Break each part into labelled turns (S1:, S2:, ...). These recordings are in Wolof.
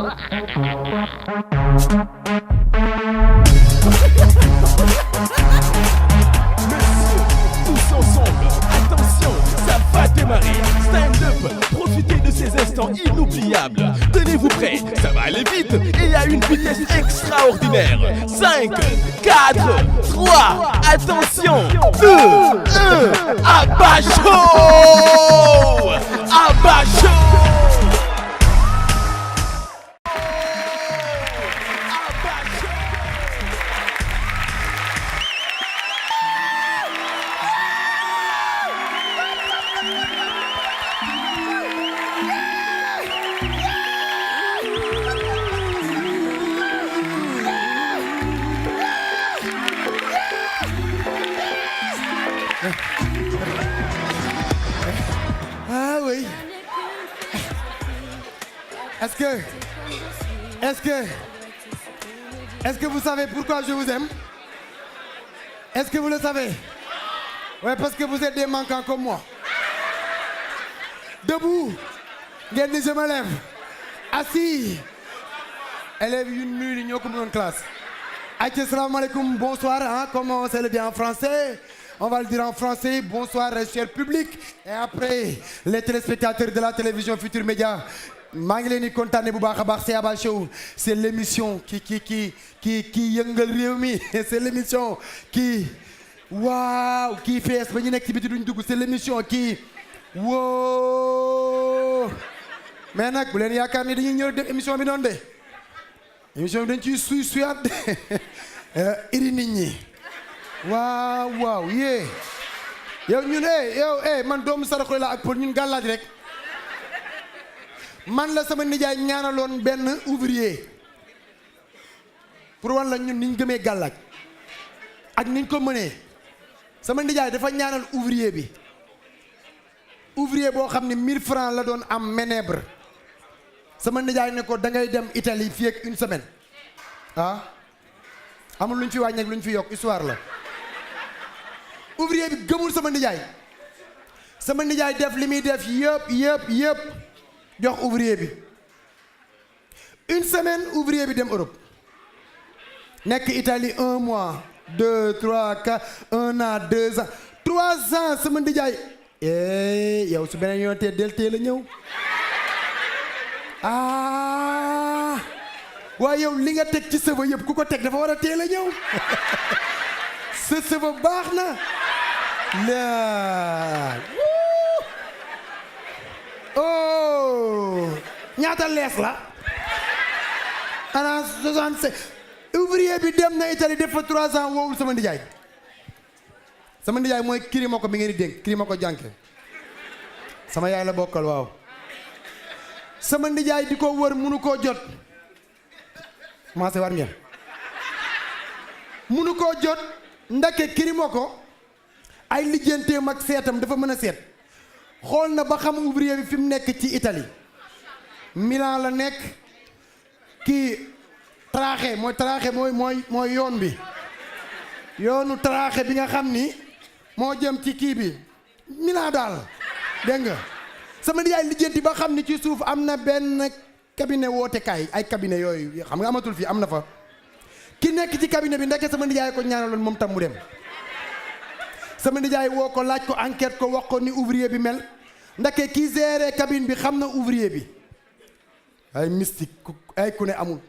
S1: Tous ensemble, attention, ça va démarrer. Stand-up, profitez de ces instants inoubliables. Tenez-vous prêts, ça va aller vite et à une vitesse extraordinaire. 5, 4, 3, attention, 2, 1, Abba Show! Abba Show!
S2: Ah oui. Est-ce que vous savez pourquoi je vous aime? Est-ce que vous le savez? Ouais, parce que vous êtes des manquants comme moi. Debout, ngeen ni je me lève. Assis, élèves yu nul ñoo ko mënoon classe. Aïe, salam alaikum, bonsoir, hein, comment c'est le bien en français? On va le dire en français, bonsoir cher public. Et après, les téléspectateurs de la télévision Futur Média. maa ngi leen di kontaane bu baax a baax c'est Abba Show. C'est l'émission qui yëngal réew mi. C'est l'émission qui waaw qui fees ba ñu nekk ci biti duñ dugg. C'est l'émission qui woo. mais nag bu leen yaakaar ni dañuy ñëw def émission bi noonu de. émission bi dañ ciy suyaat de iri nit ñi. waaw yee yow ñun man doomu Saraxule la ak Pël ñun gàllaaj rek man la sama nijaay ñaanaloon benn ouvrier pour wan la ñun niñ gëmee gàllaaj ak niñ ko mënee. sama nijaay dafa ñaanal ouvrier bi boo xam ne 1000 francs la doon am ménèbre. sama nijaay ne ko da ngay dem Italie fii ak une semaine ah amul luñ fi wàññi ak luñ fi yokk histoire la. ouvrier bi gëmul sama nijaay def li muy def yëpp jox ouvrier bi une semaine ouvrier bi dem Europe nekk Italie 1 mois 2 3 4 1 an 2 ans 3 ans sama nijaay yow su beneen yoon tee del teel a ñëw waaye yow li nga teg ci sëba yëpp ku ko teg dafa war a teel a ñëw sa sëba baax na la ñaata lees la ana 67 ouvrier bi dem na Italie def fa 3 ans woowul sama nijaay mooy kiri ma ko bi ngeen di dénk kiri ma ko jànke sama yaay la bokkal waaw sama nijaay di ko wër munu koo jot commencé war ngeen munu koo jot ndake kiri ma ko ay lijjanteem ak seetam dafa mën a seet xool na ba xam ouvrier bi fi mu nekk ci Italie Milan la nekk kii tracé mooy yoon bi yoonu tracé bi nga xam ni moo jëm ci kii bi Milan daal dégg nga sama nijaay lijjanti ba xam ni ci suuf am na benn cabinet wootekaay ay cabinet yooyu xam nga amatul fii am na fa ki nekk ci cabinet bi ndeke sama nijaay ko ñaanaloon moom tam mu dem sama nijaay woo ko laaj ko enquête ko wax ko ni ouvrier bi mel ndeke ki géré cabine bi xam na ouvrier bi ay mystique ay ku ne amul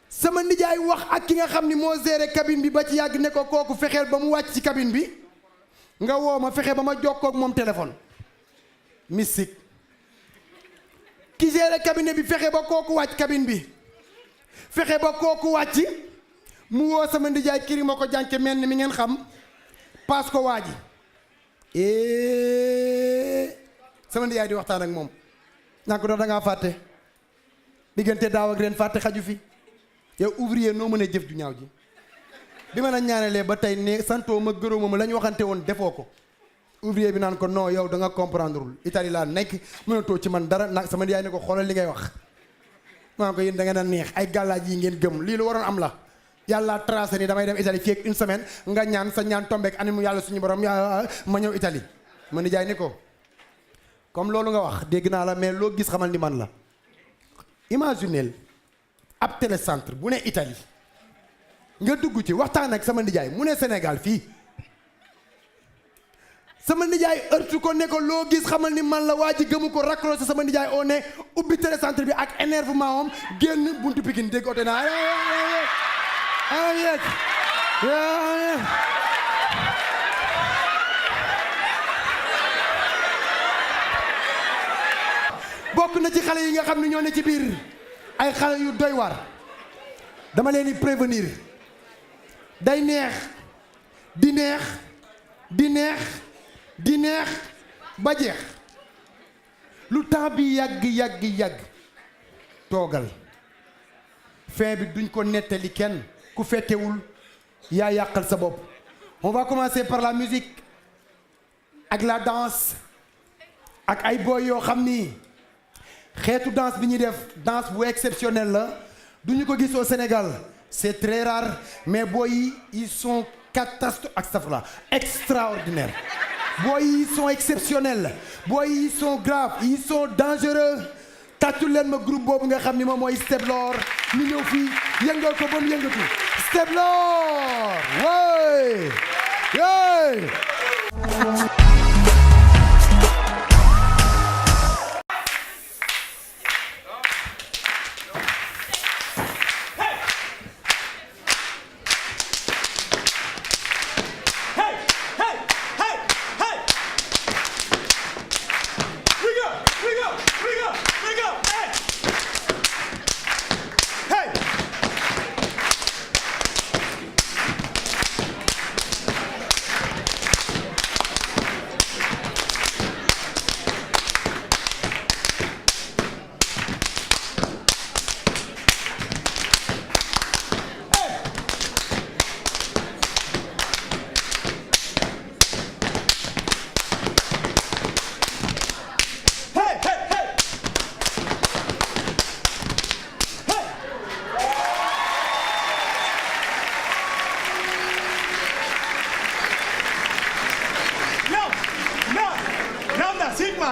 S2: sama nijaay wax ak ki nga xam ni moo géré cabine bi ba ci yàgg ne ko kooku fexeel ba mu wàcc ci cabine bi nga woo ma fexe ba ma jokkoo ak moom téléphone mystique ki géré cabine bi fexe ba kooku wàcc cabine bi fexe ba kooku wàcc mu woo sama nijaay kiri ma ko jànke mel ni mi ngeen xam paas ko waa ji sama nijaay di waxtaan ak moom naa ko doon da ngaa fàtte diggante daaw ak ren fàtte xaju fi yow ouvrier noo mën a jëf ju ñaaw ji bi ma la ñaanalee ba tey ne santoo ma gërëmoo ma la ñu waxante woon defoo ko ouvrier bi naan ko non yow da nga comprendreul Italie laa nekk mënatoo ci man dara nag sama nijaay ne ko xoolal li ngay wax maa ko yéen da ngeen a neex ay gàllaaj yi ngeen gëm lii lu waroon am la yàlla tracé ni damay dem Italie fii ak une semaine nga ñaan sa ñaan tombeek animu yàlla suñu borom ma ñëw Italie ma nijaay ni ko comme loolu nga wax dégg naa la mais loo gis xamal ni man la imagineel ab télécentre bu ne Italie nga dugg ci waxtaan ak sama nijaay mu ne Sénégal fii sama nijaay heurtu ko ne ko loo gis xamal ni man la waa ji gëmu ko raccroché sama nijaay oo ne ubbi télécentre bi ak énervement am génn buntu Pikine dégg ote naa bokk na ci xale yi nga xam ne ñoo ne ci biir ay xale yu doy waar dama leen di prévenir day neex di neex di neex di neex ba jeex lu temps bi yàgg toogal fin bi duñ ko nettali kenn ku fekkewul yaa yàqal sa bopp. On va commencer par la musique ak la danse ak ay boy yoo xam ni xeetu danse bi ñuy def danse bu exceptionnel la duñu ko gis au Sénégal c'est très rare mais boy yi ils sont extraordinaires. Boy yi ils sont exceptionnels boy yi ils sont graves ils sont dangereux tàccul leen ma groupe boobu nga xam ni moom mooy Steblor ñu ñëw fii yëngal ko ba mu yëngatu Steblor way hey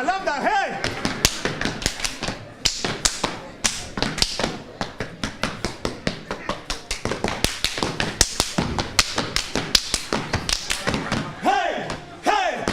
S3: Lambda, hey! Hey! Hey!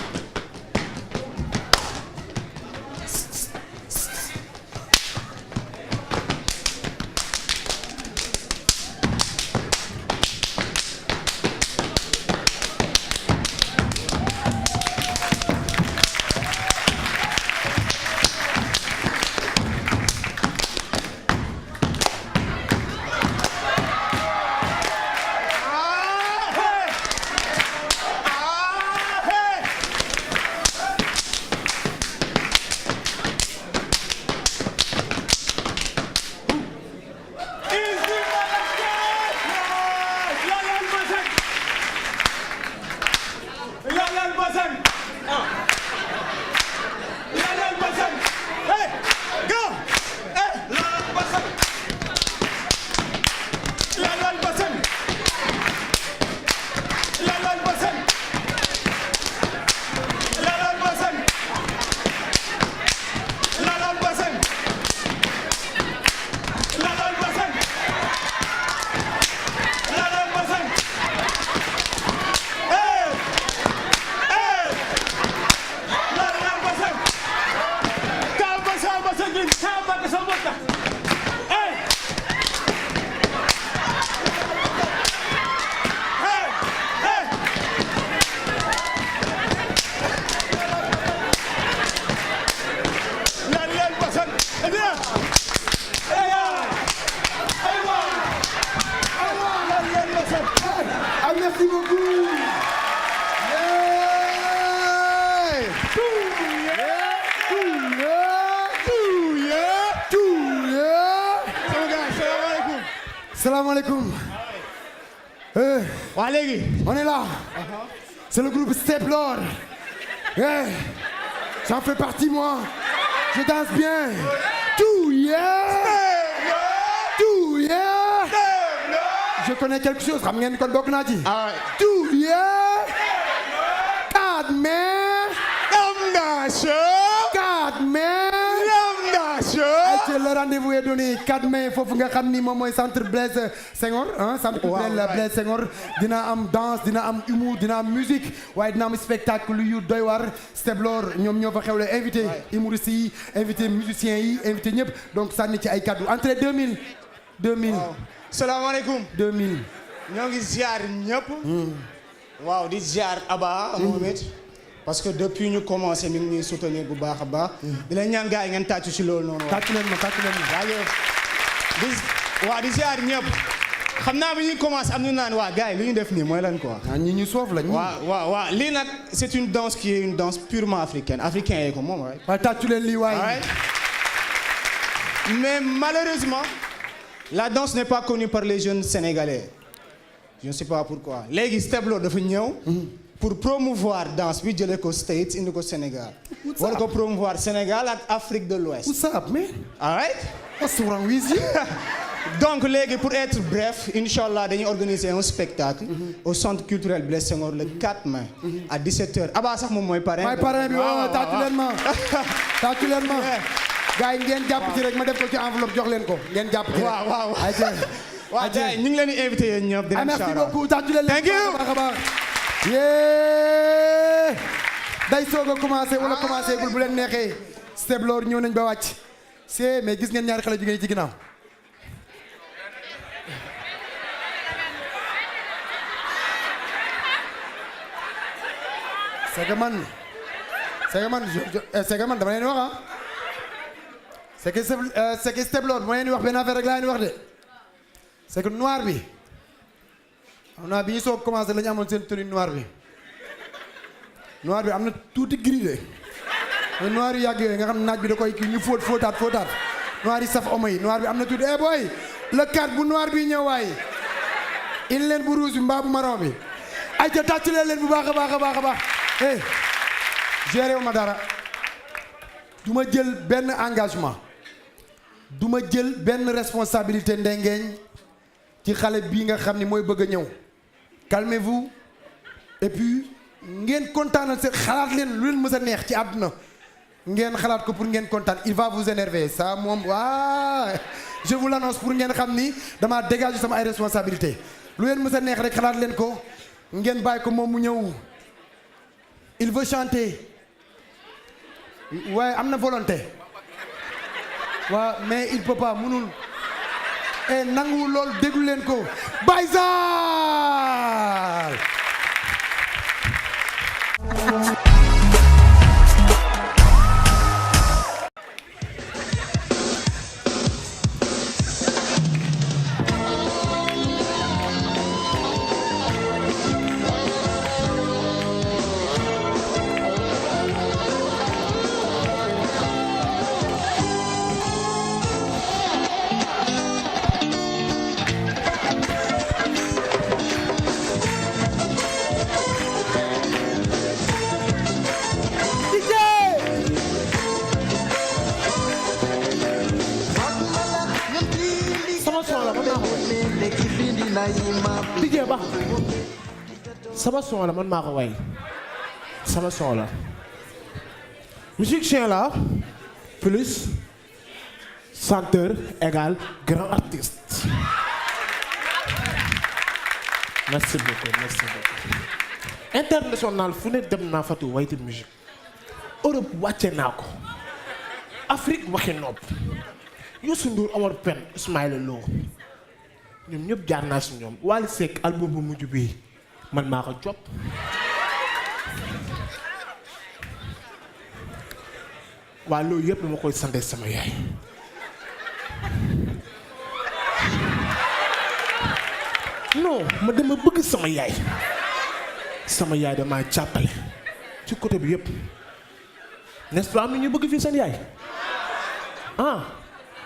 S2: Merci beaucoup. Salam alaikum. On est là. C'est le groupe Steblor. J'en fais partie moi. Je danse bien. Tout yeah. Je connais quelque chose. Xam ngeen kon bokk naa ci. Tout yeah. God man.
S3: monsieur.
S2: Le rendez-vous est donné 4 mai foofu nga xam ni moom mooy centre Blaise Senghor centre culturel Blaise Senghor dina am danse dina am humour dina am musique waaye dina am spectacle yu doy waar Steblor ñoom ñoo fa xewle invité humoristes yi invité musiciens yi invité ñëpp donc sànni ci ay kaddu entrée 2000
S3: salaamaaleykum
S2: 2000
S3: ñoo ngi ziar ñëpp waaw di ziar Aba Mohamed parce que depuis ñu commencé mi ngi ñuy soutenir bu baax a baax di leen ñaan gars yi ngeen tàccu ci loolu noonu
S2: tàccu leen ma
S3: waaw di ziar ñëpp xam naa bi ñuy commencé am ñu naan waa gars yi li ñu def nii mooy lan quoi
S2: ñi ñu soof la
S3: waaw lii nag c'est une danse qui est une danse purement africaine africain yee ko moom
S2: waaye tàccu leen lii waaye
S3: mais malheureusement la danse n'est pas connue par les jeunes sénégalais je ne sais pas pourquoi léegi Steblor dafa ñëw pour promouvoir danse bi jëlee ko States indi ko Sénégal war ko promouvoir Sénégal ak Afrique de l'Ouest
S2: what's up man
S3: all right
S2: what's wrong with you
S3: donc léegi pour être bref inchallah dañuy organiser un spectacle au centre culturel Blaise Senghor le 4 mai à 17h Aba sax moom mooy parrain
S2: bi tàccu leen ma gars yi ngeen jàpp ci rek ma def ko ci enveloppe jox leen ko ngeen jàpp ci rek
S3: waaw gars yi ñu ngi leen di invité yéen ñëpp di leen
S2: merci beaucoup tàccu leen
S3: thank you
S2: yee day soog a commencé wala commencé gul bu leen neexee Steblor ñëw nañ ba wàcc c'est mais gis ngeen ñaari xale jigéen yi ci ginnaaw c'est que man dama leen wax c'est que Steblor moo leen wax benn affaire rek laa leen wax de c'est que noir bi xam naa bi ñu soog commencé la ñu amoon seen tenue noir bi am na tuuti gris de noir yu yàgg yooyu nga xam ne naaj bi da koy kii ñu fóotaat noir yi saf omo yi noir bi am na tuuti boy le 4 bu noir bi ñëw waay il leen bu rouge bi mbaa bu marron bi ay ca tàcc leen bu baax a baax géré wu ma dara du ma jël benn engagement du ma jël benn responsabilité ndengeeñ ci xale bii nga xam ni mooy bëgg a ñëw calmez-vous et puis ngeen kontaanal seen xalaat leen lu leen mës a neex ci àdduna ngeen xalaat ko pour ngeen kontaan il va vous énerver ça moom je vous l'annonce pour ngeen xam ni dama dégager sama ay responsabilité lu leen mës a neex rek xalaat leen ko ngeen bàyyi ko moom mu ñëw il veut chanter waaye am na volonté waaw mais il peut pas mënul et nanguwul lool déglu leen ko Baye Zale
S4: DJ Ba sama son la man maa ko way sama son la musicien la plus chanteur égal grand artiste. Merci beaucoup. International fu ne dem naa fa tu wayti musique Europe wàcce naa ko Afrique waxi nopp Youssou Ndour Omar Pène Ismaïla Lo ñoom ñëpp jaar naa si ñoom Wally Seck album bu mujj bi man maa ko job waa loolu yëpp dama koy sante sama yaay non ma dama bëgg sama yaay dama jàppale ci côté bi yëpp n'est-ce pas am na ñu bëgg fii seen yaay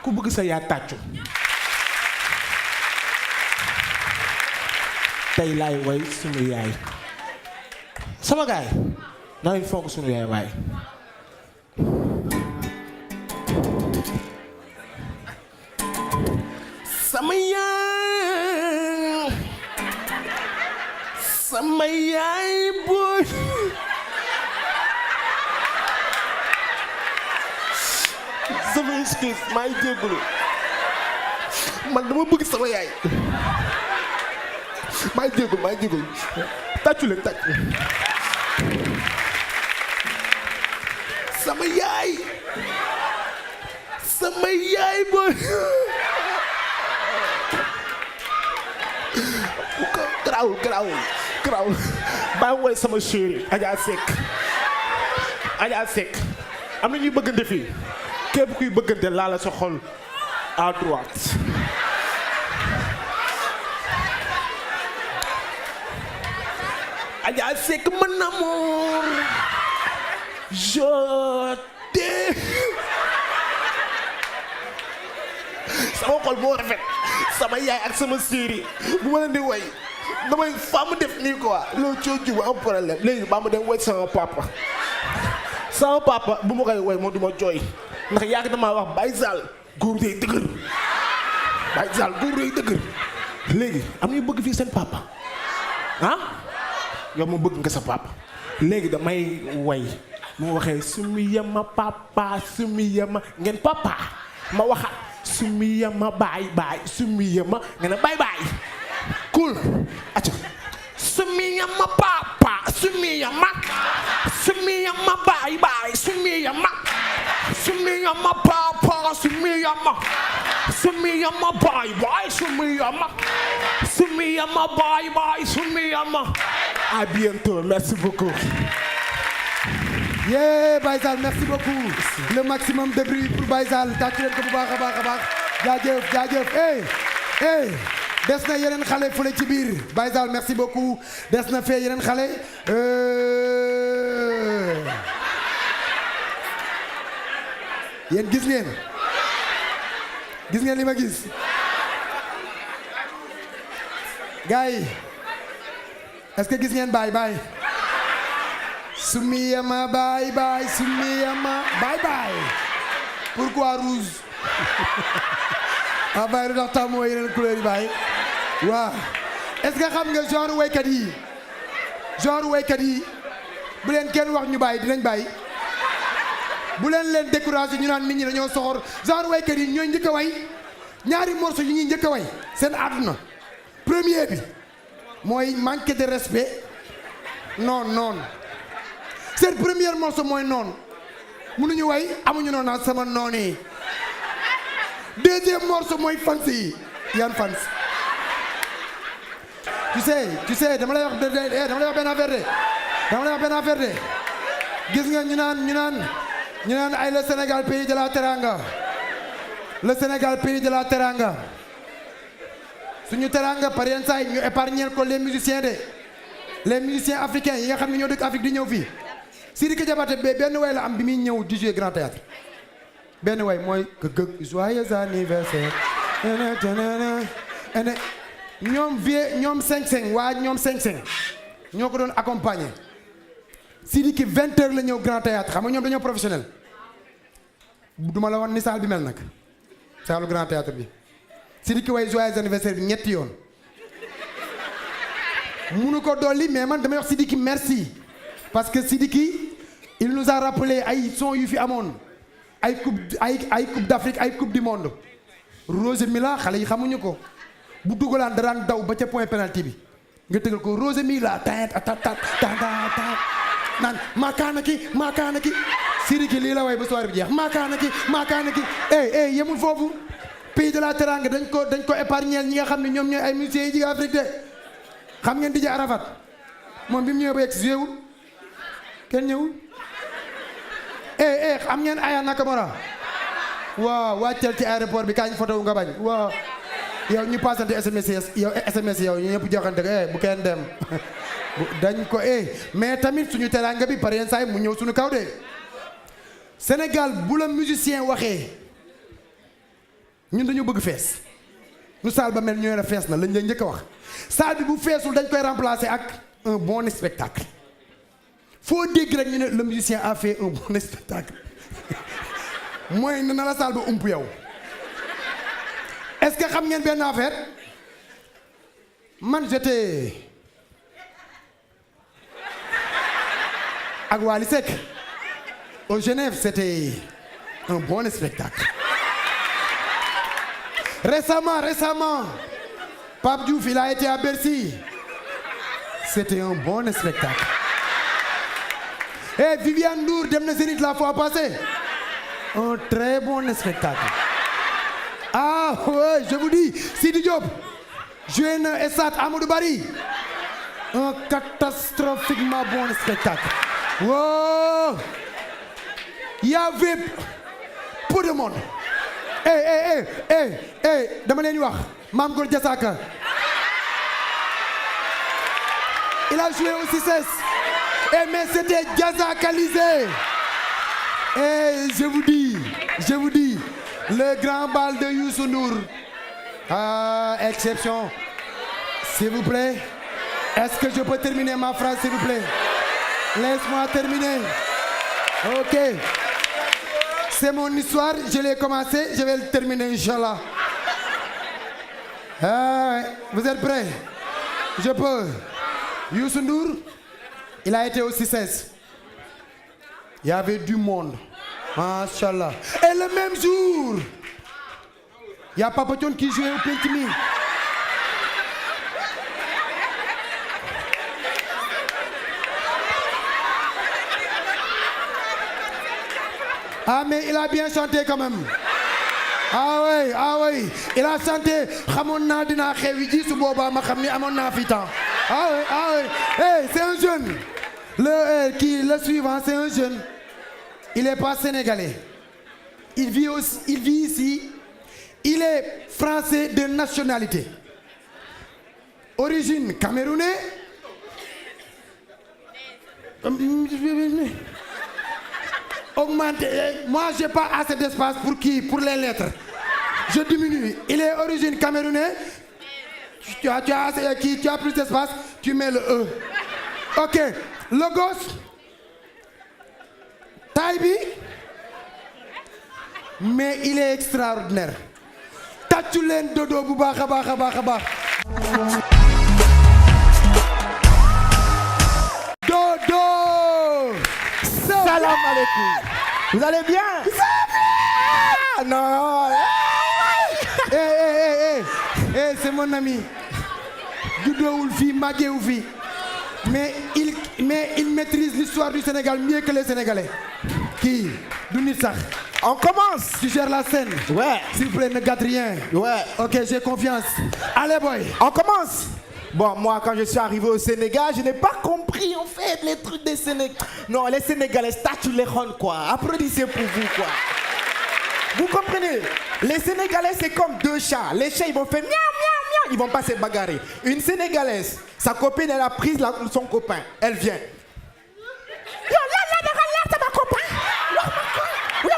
S4: ku bëgg sa yaay tàccu tey laay way sunu yaay sama gaay naa leen fonk sunu yaay waay sama yaay booy sama excuse maa ngi jégalu man dama bëgg sama yaay maa ngi jégalu tàccu leen tàcc sama yaay booy garaawul baa ngi woy sama chérie Adja Seck am na ñuy bëggante fii képp kuy bëggante laala sa xol à droite Adja Seck mon amour je t'aime sama xol boo rafet sama yaay ak sama séeri bu ma leen di woy damay faa mu def nii quoi loolu cooju bu am problème léegi ba mu dem woy sama papa bu ma koy woy moom du ma jooy ndax yàgg damaa wax Baye Zal góor day dëgër léegi am ñu bëgg fii seen papa ah yow ma bëgg nga sa papa léegi damay woy mu waxee sumi yama papa sumi yama ngeen papa ma waxa sumi yama baay sumi yama nga ne baay cool acca sumi yama papa sumi yama baay sumi yama papa sumi yama baay sumi yama à bientôt merci beaucoup.
S2: Baye Zal merci beaucoup le maximum de bruit pour Baye Zal tàcc leen ko bu baax a baax jaajëf des na yeneen xale fële ci biir Baye Zal merci beaucoup des na fee yeneen xale yéen gis ngeen li ma gis gars yi est-ce que gis ngeen baay Soumiyama bye Soumiyama bye pourquoi rouge ah bàyyi lu tax tàmmoo yeneen couleur yi bàyyi waaw est-ce que xam nga genre waykat yi bu leen kenn wax ñu bàyyi dinañ bàyyi bu leen découragé ñu naan nit ñi dañoo soxor genre waykat yi ñooy njëkk a way ñaari morceau yi ñuy njëkk a way seen àdduna premier bi mooy manque de respect non seen premier morceau mooy noonu mënuñu way amuñu noonu ak sama noon yi deuxième morceau mooy fans yi yan fans tu sais dama lay wax benn affaire de gis nga ñu naan ay le Sénégal pays de la teranga suñu teranga par yenn saa yi ñu épargner ko les musiciens africains yi nga xam ne ñoo dëkk Afrique di ñëw fii Sidiki Diabaté benn way la am bi muy ñëw di jouer Grand Théâtre benn way mooy gëgëg joyeux anniversaire ñoom ñoom 5-5 waa ñoom 5-5 ñoo ko doon accompagner Sidiki 20h la ñëw Grand Théâtre xam nga ñoom dañoo professionnel duma la wan ni salle bi mel nag saalu Grand Théâtre bi Sidiki way joyeux anniversaire bi ñetti yoon munu ko dolli mais man damay wax Sidiki merci parce que Sidiki il nous a rappelé ay son yu fi amoon ay coupe d'Afrique ay coupe du monde Rose Mila xale yi xamuñu ko bu dugalaan daraan daw ba ca point penalty bi nga tëgal ko Rose Mila naan maakaana ki Sidiki lii la way ba soirée bi jeex maakaana ki yemul foofu pays de la Teranga dañ ko épargner ñi nga xam ne ñoom ñooy ay musiciens yi jige Afrique de xam ngeen DJ Arafat moom bi mu ñëwee ba yegg si ñëwul kenn ñëwul xam ngeen Aya Nakamura waaw wàcceel ci aéroport bi kañ photo wu nga bañ waaw yow ñu passante SMS yow ñu ñëpp joxante ko bu kenn dem dañ ko mais tamit suñu teranga bi par yenn saa yi mu ñëw suñu kaw de Sénégal bu la musicien waxee ñun dañu bëgg fees nu saal ba mel ñooy la fees na lañ la njëkk a wax saal bi bu feesul dañ koy remplacer ak un bon spectacle foo dégg rek ñu ne le musicien a fait un bon spectacle mooy na la saal ba ump yow est-ce que xam ngeen benn affaire man j'étais ak Wally Seck au Genève c'était un bon spectacle. Récemment, Pape Diouf, il a été à Bercy. C'était un bon spectacle. Et Viviane Ndour, dem na Zénith la fois passée. Un très bon spectacle. Ah ouais, je vous dis, Sidi Diop, joué na Stade Amadou Barry. Un catastrophiquement bon spectacle. Wow! Il y avait peu de monde. Dama leen wax Mame Gor Diazaka. Il a joué au 6S. Mais c'était diazakalisé. Et je vous dis, le grand bal de Youssou Ndour. Ah, exception. S'il vous plaît. Est-ce que je peux terminer ma phrase, s'il vous plaît? Laisse-moi terminer. Ok. C'est mon histoire, je l'ai commencé, je vais le terminer, Inch'Allah. Vous êtes prêts? Je peux. Youssou Ndour, il a été au 6S. Il y avait du monde. Machallah. Et le même jour, il y a Papa Thione qui jouait au Pentimi. Ah mais il a bien chanté quand même. Ah oui, il a chanté xamoon naa dinaa xewi ji su boobaa ma xam ni amoon naa fi temps. Ah oui. Hey, c'est un jeune. Le suivant, c'est un jeune. Il n'est pas sénégalais. Il vit ici. Il est français de nationalité. Origine camerounais. Augmenté. Moi, j'ai pas assez d'espace pour les lettres. Je diminue. Il est origine camerounais. Tu as plus d'espace, tu mets le E. Ok. Le gosse. Taille bi. Mais il est extraordinaire. Tàccu leen Dodo bu baax a baax. Dodo.
S5: Salam alaikum. Vous allez bien? Non.
S2: C'est mon ami. Juddoowul fii màggeewu fii. Mais il maîtrise l'histoire du Sénégal mieux que les Sénégalais. Qui du nit sax.
S5: On commence.
S2: Tu gères la scène.
S5: Ouais.
S2: S'il vous plaît, ne gâte rien.
S5: Ouais.
S2: Ok, j'ai confiance. Allez, boy.
S5: On commence. Bon, moi, quand je suis arrivé au Sénégal, je n'ai pas compris, en fait, les trucs des Sénégalais. Non, les Sénégalais, statue les ronds, quoi. Applaudissez pour vous, quoi. Vous comprenez? Les Sénégalais, c'est comme deux chats. Les chats, ils vont faire miaou, miaou, miaou. Ils vont pas se bagarrer. Une Sénégalaise, sa copine, elle a pris son copain. Elle vient. Yo, là, c'est ma copain. Yo, là,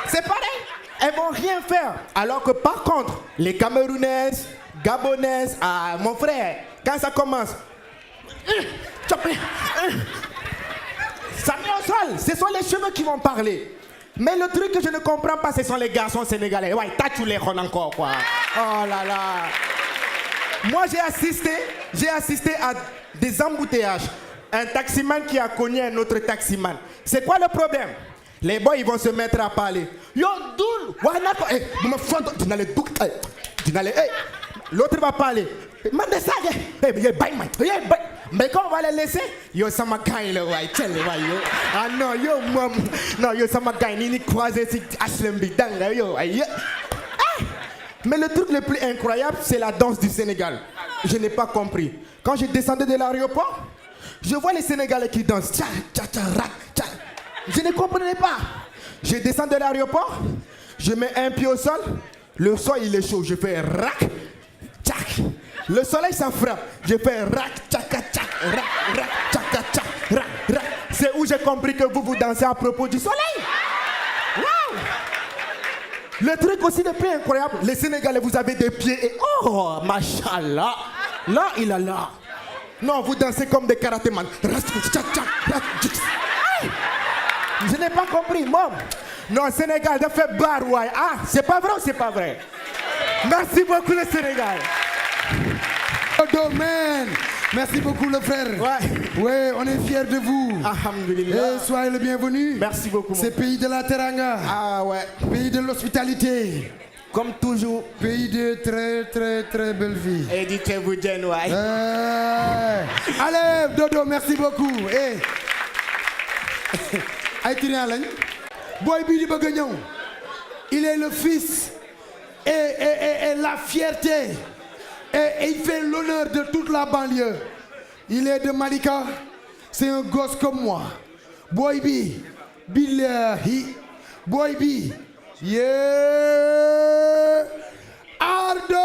S5: c'est pareil. Elles vont rien faire. Alors que par contre, les Camerounaises, Gabonaises, mon frère, quand ça commence, ça met au sol. Ce sont les cheveux qui vont parler. Mais le truc que je ne comprends pas, ce sont les garçons sénégalais. Ouais, t'as-tu les ronds encore, quoi. Oh là là. Moi, j'ai assisté à des embouteillages. Un taximan qui a cogné un autre taximan. C'est quoi le problème? Les boys, ils vont se mettre à parler. Yo, Doul, l'autre va parler. Mais quand on va les laisser, yo, ça m'a gagné le roi. Ah non, yo, mom. Non, yo, ça m'a gagné. Ni croisé si HLMB. Yo, mais le truc le plus incroyable, c'est la danse du Sénégal. Je n'ai pas compris. Quand je descendais de l'aéroport, je vois les Sénégalais qui dansent. Tcha, tcha, tcha, rat, tcha. Je ne comprenais pas. Je descends de l'aéroport, je mets un pied au sol, le sol il est chaud, je fais rac, tchac. Le soleil ça frappe, je fais rac, tchac, tchac, rac, rac, tchac, tchac, rac, rac. C'est où j'ai compris que vous dansez à propos du soleil. Wow. Le truc aussi le plus incroyable, les Sénégalais, vous avez des pieds et oh, machallah, là il a là. Non, vous dansez comme des karatéman. Je n'ai pas compris, mom. Non, Sénégal, de fait barouaille. Ah, c'est pas vrai ou c'est pas vrai? Merci beaucoup, le Sénégal.
S2: Dodo, man. Merci beaucoup le frère. Ouais, on est fiers de vous.
S5: Alhamdulillah.
S2: Et soyez le bienvenu.
S5: Merci beaucoup.
S2: C'est pays de la teranga.
S5: Ah ouais.
S2: Pays de l'hospitalité.
S5: Comme toujours.
S2: Pays de très très très belle vie.
S5: Éditez-vous Jen, ouais.
S2: Allez, Dodo, merci beaucoup. Ay client lañ. Boy bii di bëgg a ñëw. Il est le fils et la fierté. Et il fait l'honneur de toute la banlieue. Il est de Malika. C'est un gosse comme moi. Boy bi, billahi. Boy bi, yeah. Ardo.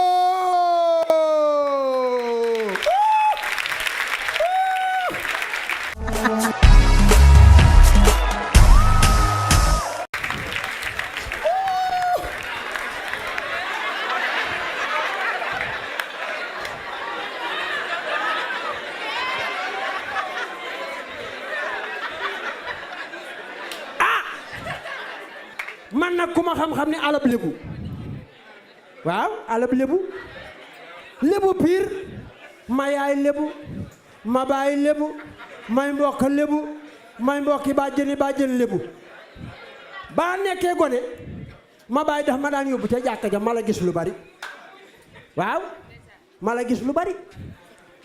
S6: man nag ku ma xam-xam ne alab lébu waaw alab lébu lébu piir ma yaay lébu ma baay lébu may mbokk lébu may mbokki bàjjën lébu baa nekkee gone ma baay daf ma daan yóbbu ca jàkka ja ma la gis lu bari waaw ma la gis lu bari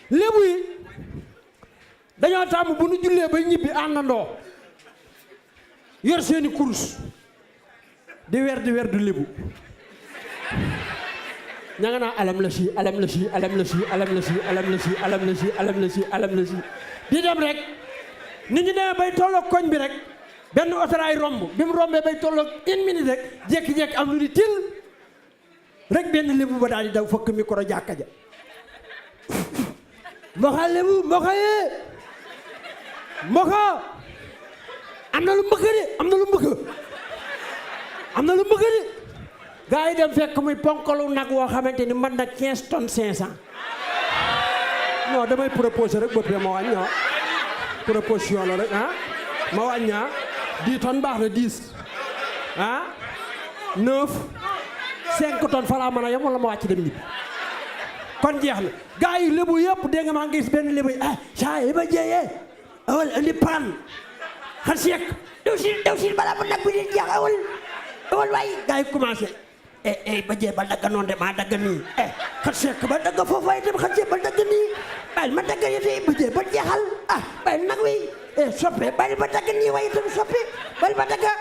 S6: lébu yi dañoo tàmm bu nu jullee ba ñibbi àndandoo yor seeni kurus di wer du lébu ña nga naa alam la si alam la si alam la si alam la si alam la si alam la si alam la si alam la si di dem rek nit ñi demee bay tolloog koñ bi rek benn otoraay romb bi mu rombee bay tolloog une minute rek jékki-jékki am lu di til rek benn lébu ba daal di daw fëkk micro jàkka ja mboxa lébu mboxa yee mboxa am na lu mbëkk de am na lu mbëkk am na lu mbëgg de gaa yi dem fekk muy ponkalu nag woo xamante ni man nag 15 tonnes 500 non damay proposé rek boppee ma wàññi proposition la rek ma wàññi 10 tonnes baax na 10 9 5 tonnes fa laa mën a yem wala ma wàcc dem ñibbi kon jeex na gaa yi lébu yëpp dégg nga maa ngi gis benn lébu saa yi ba jeeyee awal andi paan xar seek daw si balaa mu nag bi di jeex awal waay gaa yi commencé ba jee ba dagga noonu de maa dagga nii xat sekk ba dagga foofu waaye dem xat sekk ba dagga nii bàyyil ma dagga yite ba jee ba jeexal bàyyil nag wi soppe bàyyil ba dagga nii waaye itam soppe bàyyil ba dagga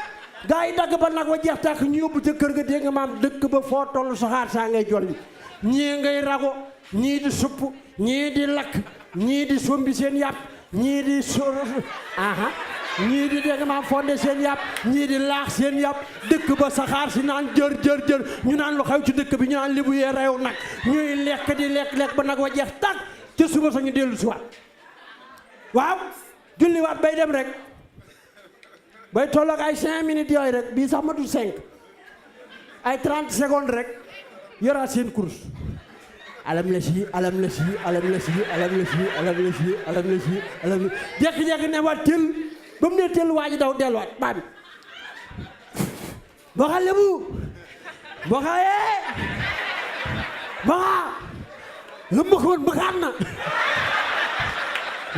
S6: gaa yi dagg ba nag wa jeex tàkk ñu yóbbu ca kër ga dégg nga maam dëkk ba foo toll saxaar saa ngay jolli ñii ngay rago ñii di supp ñii di lakk ñii di sombi seen yàpp ñii di ñii di dégg maam fonde seen yàpp ñii di laax seen yàpp dëkk ba saxaar si naan jër ñu naan lu xew ci dëkk bi ñu naan lébu yee reew nag ñuy lekk di lekk ba nag wa jeex tàkk ca suba sañu dellu si waat waaw julliwaat bay dem rek bay tolloog ay 5 minutes yooyu rek bii sax matul 5 ay 30 secondes rek yoraat seen course alam la si alam la si alam la si alam la si alam la si alam la si alam la jékki-jékki ne waat tël ba mu nee tël waa ji daw delluwaat baa bi mboxa lébu mboxa yee mboxa la mbëkkoon mbëkkaan na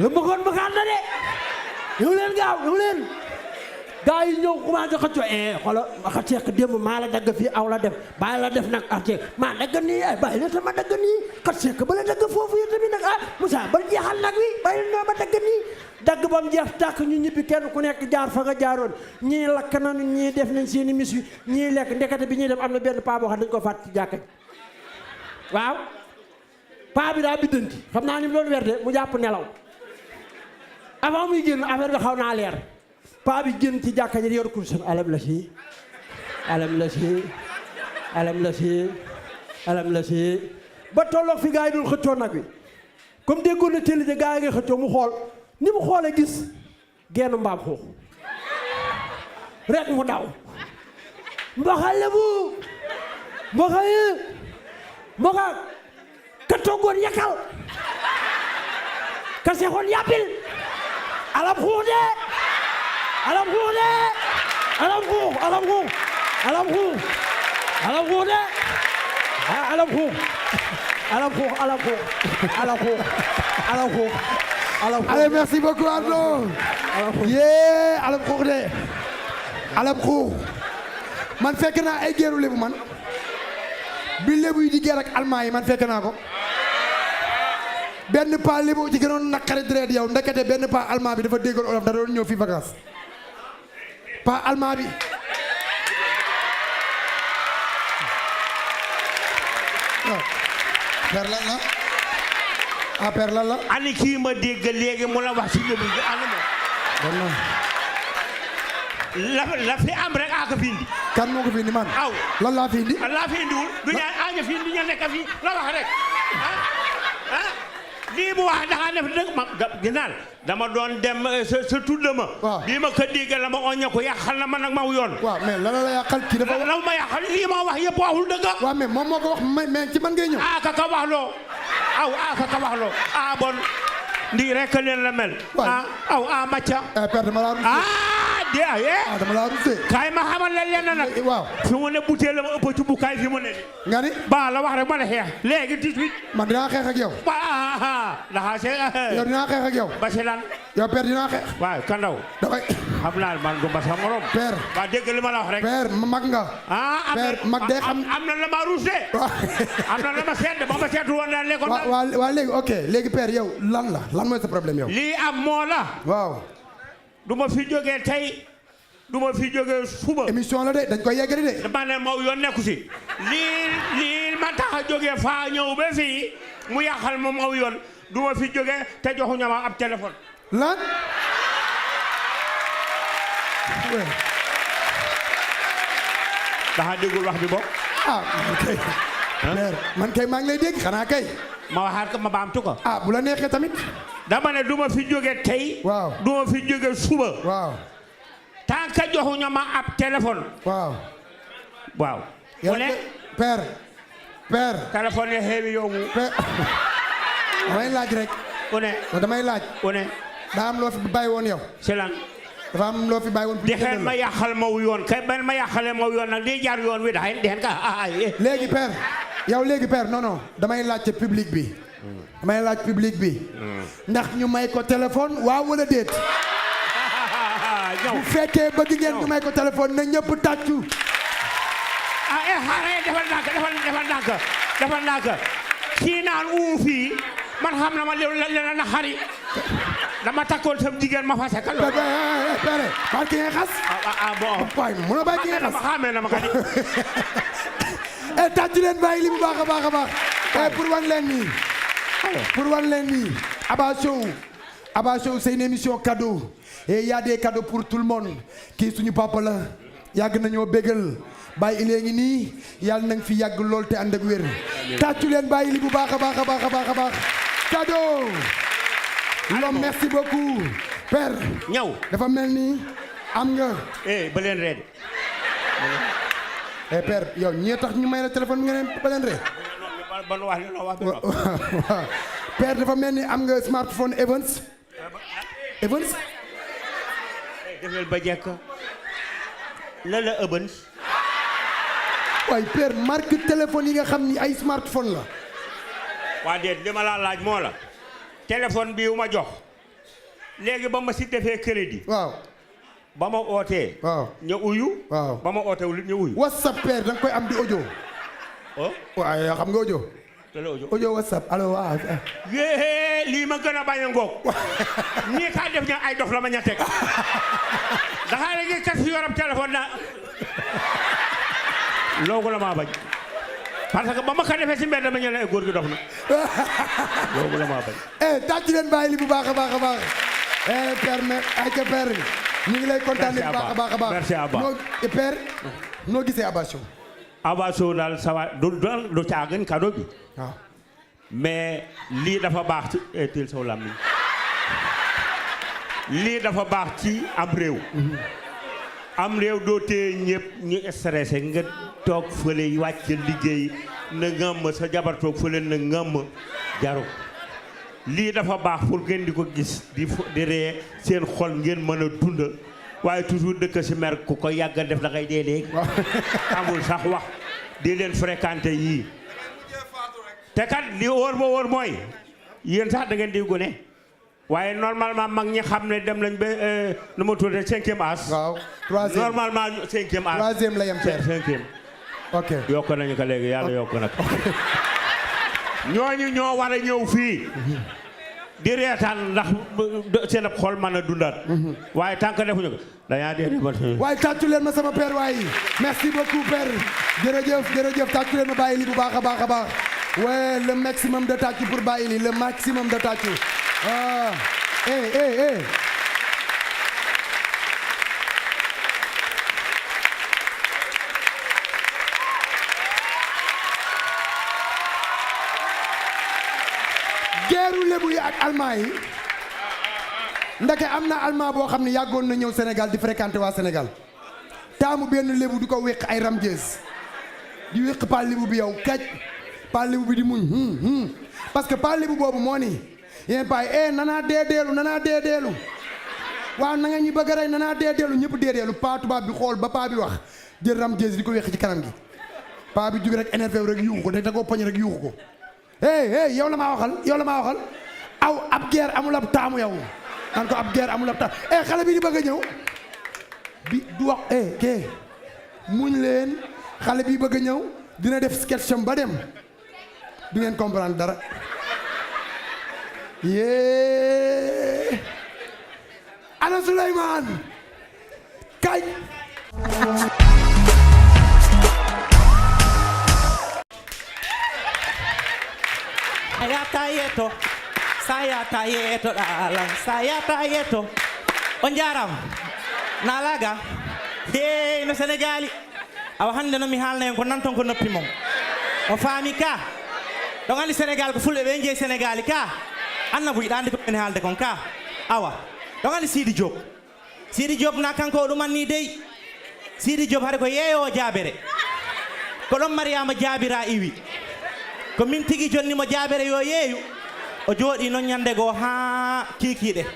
S6: la mbëkkoon mbëkkaan na de ñëw leen gaaw ñëw leen gaa yi ñëw commencé xëccoo xoola xa ceek démb maa la dagg fii aw la def bàyyi la def nag ak ceek maa dagg nii bàyyi la sama dagg nii xa ceek ba la dagg foofu yi tamit nag Moussa ba jeexal nag wi bàyyi la ma dagg nii dagg ba mu jeex tàkk ñu ñibbi kenn ku nekk jaar fa nga jaaroon ñii lakk nañu ñii def nañ seeni mis wi ñii lekk ndekete bi ñuy dem am na benn paa boo xam dañ ko fàtt ci jàkka ji waaw paa bi daa biddanti xam naa ni mu doon werde mu jàpp nelaw avant muy génn affaire bi xaw naa leer paa bi génn ci jàkka ji yor kurusam alam la si alam la si alam la si alam la si ba tolloog fi gaa yi doon xëccoo nag wi comme déggoon na télé de gaa yi ngay xëccoo mu xool ni mu xoolee gis genn mbaam xuux rek mu daw mboxa lebu mboxa yi mboxa ka toggoon yakal ka sexoon yàppil alam xuux de alam xuux de alam xuux alam xuux alam xuux alam xuux de alam xuux
S2: allez merci beaucoup Ardo yee alam xuux de alam xuux man fekk naa ay geeru lébu man bi lébu yi di geer ak almaa yi man fekk naa ko benn paa lébu ci gënoon naqari deret yow ndekete benn paa almaa bi dafa déggoon olof da doon ñëw fii vacances paa almaa bi per lan la per lan la
S7: ani kii ma dégg léegi mu la wax ci lébu gi ani mo la fi am rek aka fi indi
S2: kan moo ko fi indi man
S7: aw
S2: lan laa fi indi
S7: laa fi indiwul du ñaan aña fi indi ña nekk fi la wax rek lii mu wax daxa def dëgg ma ginaal dama doon dem sa tudd ma bii ma ko dégg la ma oñña ko yàqal na ma nag ma yoon
S2: waaw mais lan la yàqal kii dafa
S7: la ma yàqal lii ma wax yëpp waxul dëgg
S2: waaw mais moom moo ko wax mais ci man ngay ñëw
S7: ka wax loo ka wax loo bon ndi rek leen la mel aw macca
S2: père dama laa rusé dama laa rusé
S7: kaay ma xamal la leen nag
S2: waaw
S7: fi mu ne butéel la ma ëpp ci bukaay fi mu ne
S2: nga ni
S7: ba la wax rek ma ne xeex léegi 18
S2: man dinaa xeex ak yow
S7: daxa se
S2: yow dinaa xeex ak yow
S7: ba si lan
S2: yow père dinaa xeex
S7: waaw kandaw
S2: damay
S7: xam naa man du ma sa morom
S2: père
S7: waa dégg li ma la wax rek
S2: père mag nga père mag day xam
S7: am na la ma ruus de am na la ma seet ba ma seetu woon daal lekkoon
S2: waa léegi ok léegi père yow lan mooy sa problème yow
S7: lii am moo la
S2: waaw
S7: du ma fi jógee tey du ma fi jógee suba
S2: émission la de dañ koy yeggali de
S7: dama ne moo yoon nekku si lii ma tax a jógee faa ñëw ba fii mu yàqal ma moo yoon du ma fi jógee te joxuñu ma ab téléphone
S2: lan
S7: daxa déggul wax bi bokk
S2: man kay maa ngi lay dégg xanaa kay
S7: ma waxaat ko ma baamtu ko
S2: bu la neexee tamit
S7: dama ne du ma fi jógee tey
S2: waaw
S7: du ma fi jógee suba
S2: waaw
S7: tant que joxuñu ma ab téléphone waaw mu ne
S2: père
S7: téléphone yi xeewi yow mu
S2: damay laaj rek damay laaj daa am loo fi bàyyi woon yow
S7: si lan
S2: dafa am loo fi bàyyi woon
S7: di xel ma yàqal ma wu yoon kay ben ma yàqalee ma wu yoon nag di jaar yoon wi daxay deen ka
S2: léegi père yow léegi père non damay laaj ci public bi damay laaj public bi ndax ñu may ko téléphone waaw wala déet bu fekkee bëgg ngeen ñu may ko téléphone na ñëpp tàccu
S7: defal ndànk kii naan fii man xam na ma leen na xari dama takkoon sam jigéen ma fase ka loolu
S2: père baal ki ngay xas
S7: bon
S2: waay mun a baal ki ngay xas
S7: xamee na ma kadi
S2: tàccu leen bàyyi li bu baax a baax pour wan leen nii Abba Show c'est une émission cadeau et il y a des cadeaux pour tout le monde kii suñu papa la yàgg nañoo bégal bàyyi ilee ngi nii yàlla na nga fi yàgg lool te ànd ak wér tàccu leen bàyyi li bu baax a baax cadeau l'homme merci beaucoup père
S7: ñëw
S2: dafa mel ni am nga
S7: ba leen reed
S2: père yow ñii tax ñu may la téléphone bi nga ne ba leen reed père dafa mel ni am nga smartphone Evans
S7: defal ba jekk la Evans
S2: waaye père marque téléphone yi nga xam ni ay smartphone la
S7: waa déet li ma laa laaj moo la téléphone bii ma jox léegi ba ma si defee crédit
S2: waaw
S7: ba ma ootee ñu uyu ba ma ootewul ñu uyu
S2: whatsapp père da nga koy am di audio waaye xam nga audio audio whatsapp allo waaw
S7: yée lii ma gën a bañ a ngoog ñii kaa def ña ay dof la ma ña teg daxaa léegi kas fi yorab téléphone na loogu la maa bañ parce que ba ma ko defee si mbedd dama ñëw ne góor gi dof na loogu la maa bañ
S2: tàcc leen bàyyi li bu baax a baax père ay ca père ñu ngi lay kontaane bu baax a baax
S7: merci Abba
S2: père noo gisee Abba Show
S7: Abba Show daal sawa du caagin cadeau bi
S2: waaw
S7: mais lii dafa baax ci til saw lam lii dafa baax ci am réew doo tee ñëpp ñu stressé nga toog fële wàcc liggéey na ngàmm sa jabar toog fële na ngàmm jaru lii dafa baax pour ngeen di ko gis di ree seen xol ngeen mën a dund waaye toujours dëkk si mer ku ko yàgga def da ngay dee léegi amul sax wax di leen fréquenté yii te kat li wóor ba wóor mooy yéen sax da ngeen di gone waaye normalement mag ñi xam ne dem nañ ba nu ma tuddee 5e âge.
S2: waaw 3e
S7: normalement 5e âge.
S2: 3e la yem père
S7: 5e.
S2: ok
S7: yokk nañu ko léegi yàlla yokk nag. ñooñu ñoo war a ñëw fii. di reetaan ndax seen xol mën a dundaat. waaye tant que defuñu ko dañaa dee ba.
S2: waaye tàccu leen ma sama père waaye merci beaucoup père jërëjëf tàccu leen ma bàyyi li bu baax a baax a baax. ouais le maximum de tàccu pour bàyyi li le maximum de tàccu. geeru lébu yi ak almaa yi ndake am na almaa boo xam ne yàggoon na ñëw Sénégal di fréquenter waa Sénégal taamu benn lébu di ko wéq ay ramjees di wéq paa lébu bi yow kaj paa lébu bi di muñ parce que paa lébu boobu moo ni yéen paay nanaa deedeelu waaw na nga ñu bëgg a rey nanaa deedeelu ñëpp deedeelu paa tubaab bi xool ba paa bi wax jël ramjees di ko wéq ci kanam gi paa bi jóge rek énervé rek yuuxu ko da koo poñ rek yuuxu ko yow la maa waxal aw ab guerre amul ab taamu yow naan ko ab guerre amul ab taamu xale bi di bëgg a ñëw bi du wax kee muñ leen xale bi bëgg a ñëw dina def sketch am ba dem du ngeen comprendre dara yee ana Souleymane kañ
S8: sayata yeto ɗalan sayata yeto on jarama nalaga no sénégali awa hande no mi haalna hen ko nanton ko noppi mom o faami ka ɗon andi sénégal ko fulɓe ɓe jeeyi sénégali ka annabou yiɗa andi ko ene haalde kon ka awa ɗon andi Sidi Diop na kanko o ɗumanni dey Sidi Diop haade ko yeeyowo jaabere ko ɗon Mariama jaabira iwi ko min tigi jonni mo jaabere yo yeeyu o jooɗi noon ñande goo ha kiikiiɗe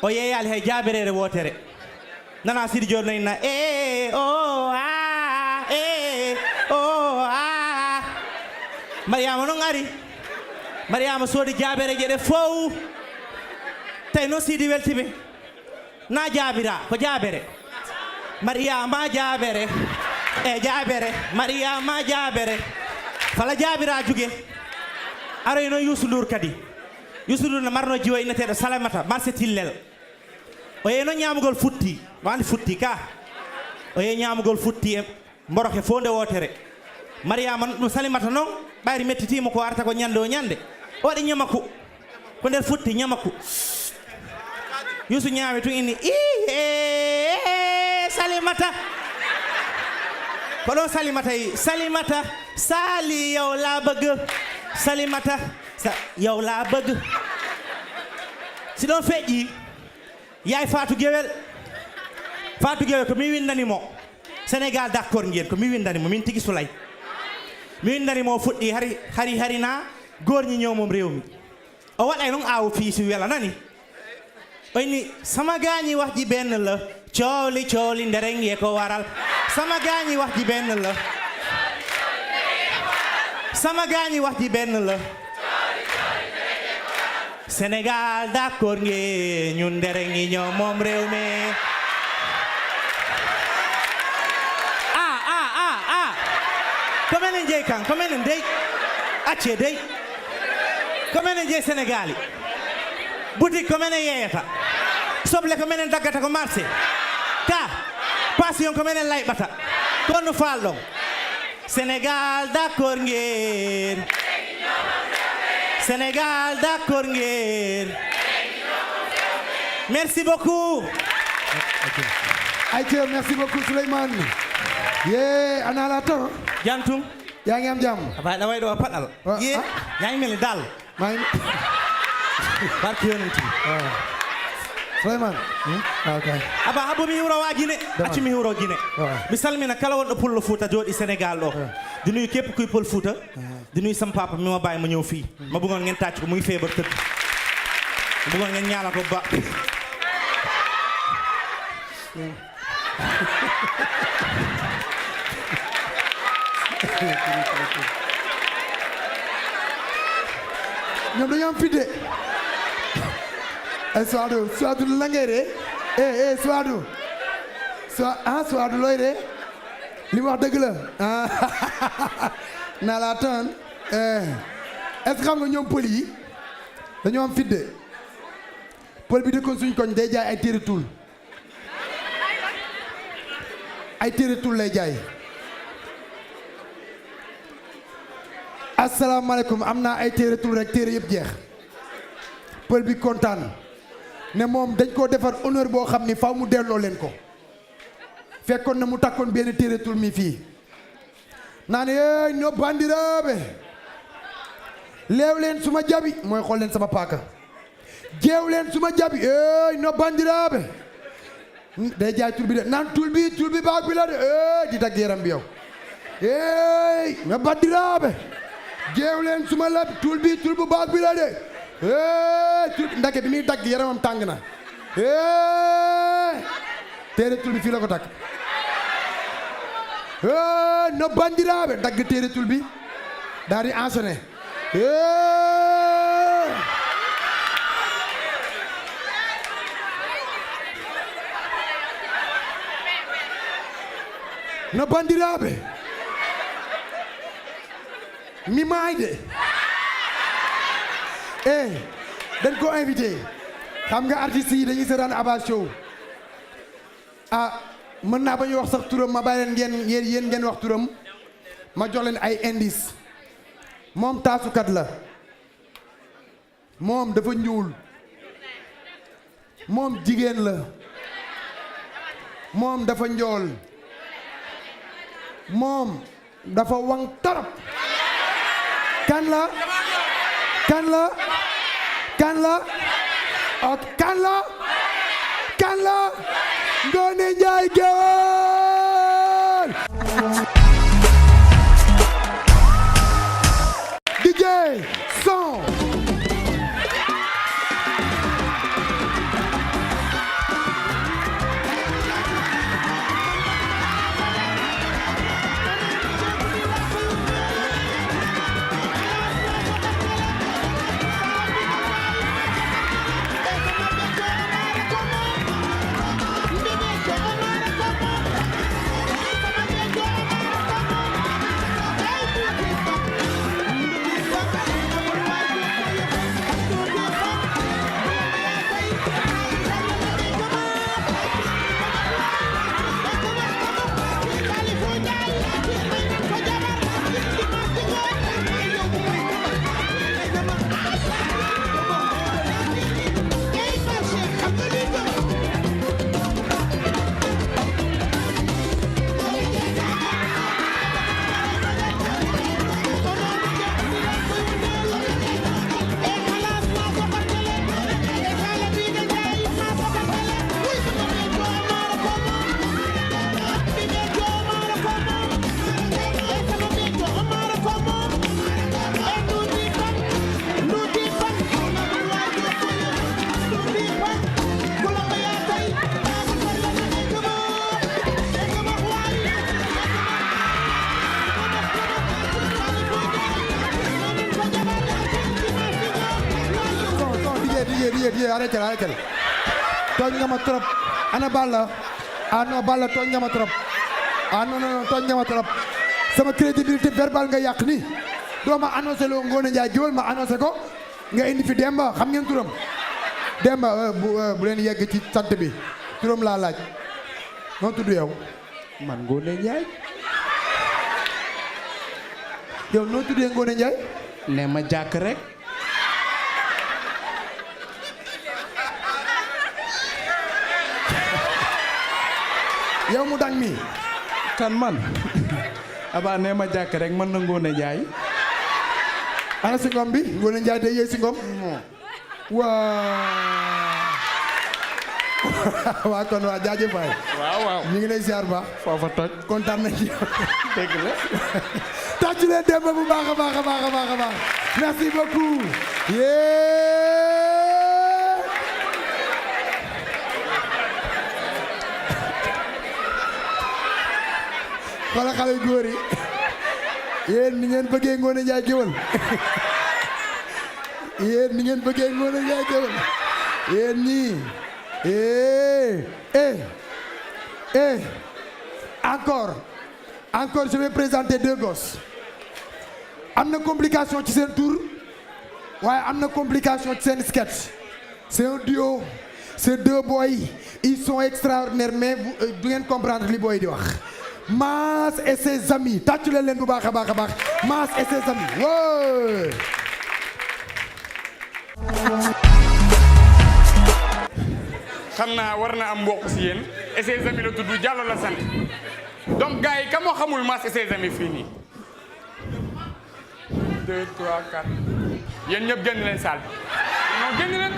S8: o yeeyali hay jaaberere wootere nana Sidi Diop nayna Mariama noon ari Mariama soodi jaabere jeɗe fof tawi noon Sidi weltiɓe na jaabira ko jaabere Mariama jaabere Mariama jaabere fala jaabira juge aroy noon Youssou Ndour kadi Youssou Ndour no marno jiwo inneteɗo Salamata marché Tillel o yeey noon ñamugol futti wandi futti ka o yeey ñamugol futti e mboroke fo nde wotere Mariama ɗum Salimata noon ɓayri mettitima ko arata ko ñande o ñande o waɗi ñamaku ko nder futti ñamaku Youssou ñaawi tun inni Salimata ko ɗon Salimata Sali yow laa bëgg Salimata yow laa bëgg si ɗon feƴƴi yaay Fatou Guewel ko mi windanimo Sénégal d'accord ngeen ko mi windanimo min tigi Soulay mi windanimo o fuɗɗi hari na gorñi ñowmom rewmi o waɗay noon aawo fiisi wela nani o inni sama gaañi wax ji benn la cooli ndereng ye ko waral sama gaañi wax ji benn la sama gaañi wax ji benn la Sénégal d'accord ngeen ñun ndereng yi ñoo moom réew mi ko menen jeey kan ko menen dey acce dey ko menen jeey Sénégali boutique ko menen yeyata soble ko menen daggata ko marché ka passion ko menen layɓata kono falɗon Sénégal d'accord ngeen Sénégal d'accord ngeen merci beaucoup
S2: ayca merci beaucoup Souleymane yee ana la temps
S8: jantum
S2: yaa ngi am jàmm
S8: abay da way do paɗal ye yaa ngi mel ni daal
S2: maa ngi
S8: barki yonenti
S2: Souleymane okay
S8: aba habu mi hiwro waa Guinée acci mi hiwro Guinée mi salmina kala wonɗo pullo Fouta jooɗi Sénégal ɗo di nuyu képp kuy pël Fouta di nuyu sam papa mi ma bàyyi ma ñëw fii ma bëggoon ngeen tàcc ko muy feebar tëdd ma bëggoon ngeen ñaanal ko ba
S2: ñoom dañoo am fit de Souadou la ngay de Souadou Souadou looy de li mu wax dëgg la naa laa tan est-ce que xam nga ñoom pël yi dañoo am fit de pël bi dëkkoon suñ koñ day jaay ay téere tul lay jaay asalaamaaleykum am naa ay téere tul rek téere yëpp jeex pël bi kontaan ne moom dañ koo defar honneur boo xam ni faw mu delloo leen ko fekkoon na mu takkoon benn téere tul mi fii naa ne eey no bandiraaɓe leew leen suma jabi mooy xool leen sama paaka jeew leen suma jabi eey no bandiraaɓe day jaay tul bi de naan tul bi baag bi la de eey di dagg yaram bi yow eey no bandiraaɓe jeew leen suma lab tul bu baag bi la de tul ndake bi muy dagg yaramam tàng na téere tul bi fii la ko takk no bandiraaɓe dagg téere tul bi daal di enchaîner no bandiraaɓe mi maayde dañ ko invité xam nga artistes yi dañuy seetaan Abba Show mën naa ba ñu wax sax turam ma bàyyi leen yéen ngeen wax turam ma jox leen ay indice moom taasukat la moom dafa ñuul moom jigéen la moom dafa njool moom dafa wang torop kan la Ngoné Ndiaye Guewel DJ son arrêté tooñ nga ma trop ana Balla non Balla tooñ nga ma trop non tooñ nga ma trop sama crédibilité verbale nga yàq ni doo ma annoncé loo Ngoné Ndiaye Guewel ma annoncé ko nga indi fi Demba xam ngeen turam Demba bu leen yegg ci sant bi turam laa laaj noo tudd yow
S5: man Ngoné Ndiaye
S2: yow noo tuddee Ngoné Ndiaye
S5: ne ma jàkk rek
S2: yow mu dang mi
S5: kan man aba ne ma jàkk rek man na Ngoné Ndiaye
S2: ana si ngom bi Ngoné Ndiaye day yee si ngom waa kon waa jaajëf waay
S5: waaw
S2: ñu ngi lay ziar ba
S5: foofa toj
S2: kontaan nañ ci
S5: dëgg la
S2: tàccu leen Demba bu baax a baax merci beaucoup xoolal xale yu góor yi yéen ni ngeen bëggee Ngoné Ndiaye Guewel yéen ni ngeen bëggee Ngoné Ndiaye Géwél yéen ñii encore je vais présenter deux gosses am na complication ci seen tour waaye am na complication ci seen sketch c'est un duo ces deux boys ils sont extraordinaires mais du ngeen comprendre li boy di wax Mass et ses amis tàccu leen bu baax a baax a baax Mass et ses amis wooy
S9: xam naa war na am mbokk si yéen et ses amis la tudd Diallo la sant donc gars yi ka moo xamul Mass et ses amis fii nii 2 3 4 yéen ñëpp génn leen salle non génn leen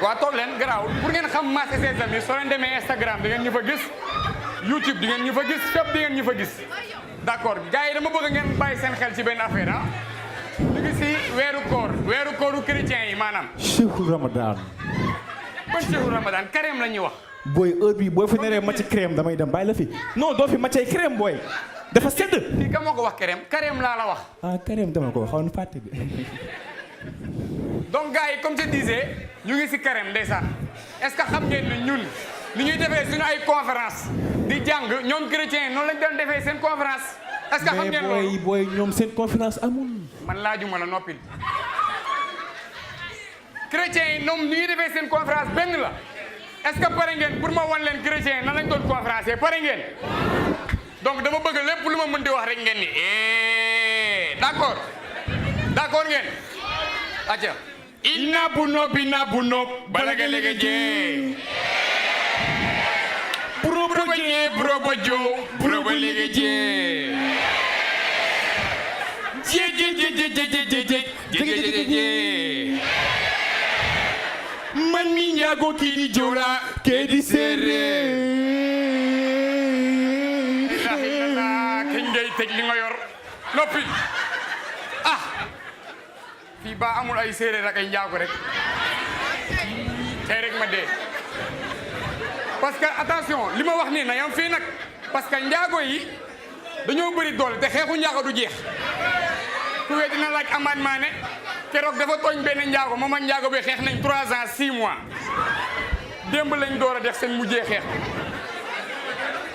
S9: waa toog leen garaawul pour ngeen xam Mass et ses amis soo leen demee Instagram di ngeen ñu fa gis YouTube di ngeen ñu fa gis fépp di ngeen ñu fa gis d'accord gars yi dama bëgg ngeen bàyyi seen xel ci benn affaire ah ñu ngi si weeru kooru chrétien yi maanaam
S10: Cheikhu Ramadan.
S9: ban Cheikhu Ramadan carême la ñuy wax
S10: booy heure bii boo fi neree macc crème damay dem bàyyi la fi non doo fi maccay crème booy dafa sedd.
S9: fii ka moo ko wax carême laa la wax
S10: ah crème dama ko xaw na fàtte bi.
S9: donc gars yi comme je disais ñu ngi si carême ndeysaan est-ce que xam ngeen ni ñun ni ñuy defee suñu ay conférence di jàng ñoom chrétiens noonu lañ doon defee seen conférence est-ce que xam ngeen loolu
S10: mais booy ñoom seen conférence amul.
S9: man laajuma la noppil chrétiens yi ñoom ni ñuy defee seen conférence benn la est-ce que pare ngeen pour ma wan leen chrétiens yi nan lañ doon conférencier pare ngeen donc dama bëgg lépp lu ma mën di wax rek ngeen ni d'accord ngeen acca ina bu nopp balaga lega jee broba lega jee je man mi njaago kii di joola kee di séeréer kañ ngay tëj li nga yor noppi fii ba amul ay séeréer ak ay njaago rek tey rek ma dee parce que attention li ma wax nii na yam fii nag parce que njaago yi dañoo bëri doole te xeexu njaago du jeex ku wee dina laaj Amane Mané keroog dafa tooñ benn njaago moom ak njaago bi xeex nañ 3 ans 6 mois démb lañ door a def seen mujjee xeex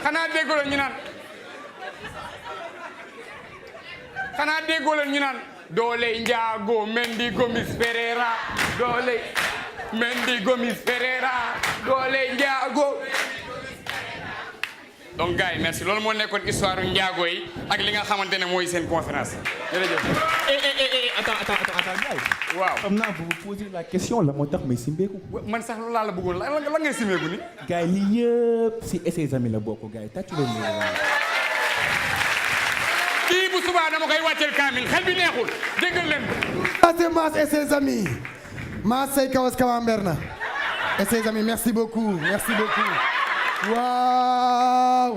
S9: xanaa déggoo leen ñu naan doole njaago Mendy Gomis Ferreira doole njaago donc gars yi merci loolu moo nekkoon histoire njaago yi ak li nga xamante ne mooy seen conférence jërëjëf.
S10: attends
S9: waaw
S10: xam naa bu poser la question la moo tax may simbeeku.
S9: man sax loolu laa la bëggoon la ngay simbeeku ni
S10: gars yi lii yëpp si ses amis la bokk gars yi tàccu leen ñu.
S9: kii bu subaa dama koy wàcceel kaamil xel bi neexul déggal leen.
S2: c'est Mass et ses amis Mass say kawas Camembert na et ses amis merci beaucoup waaw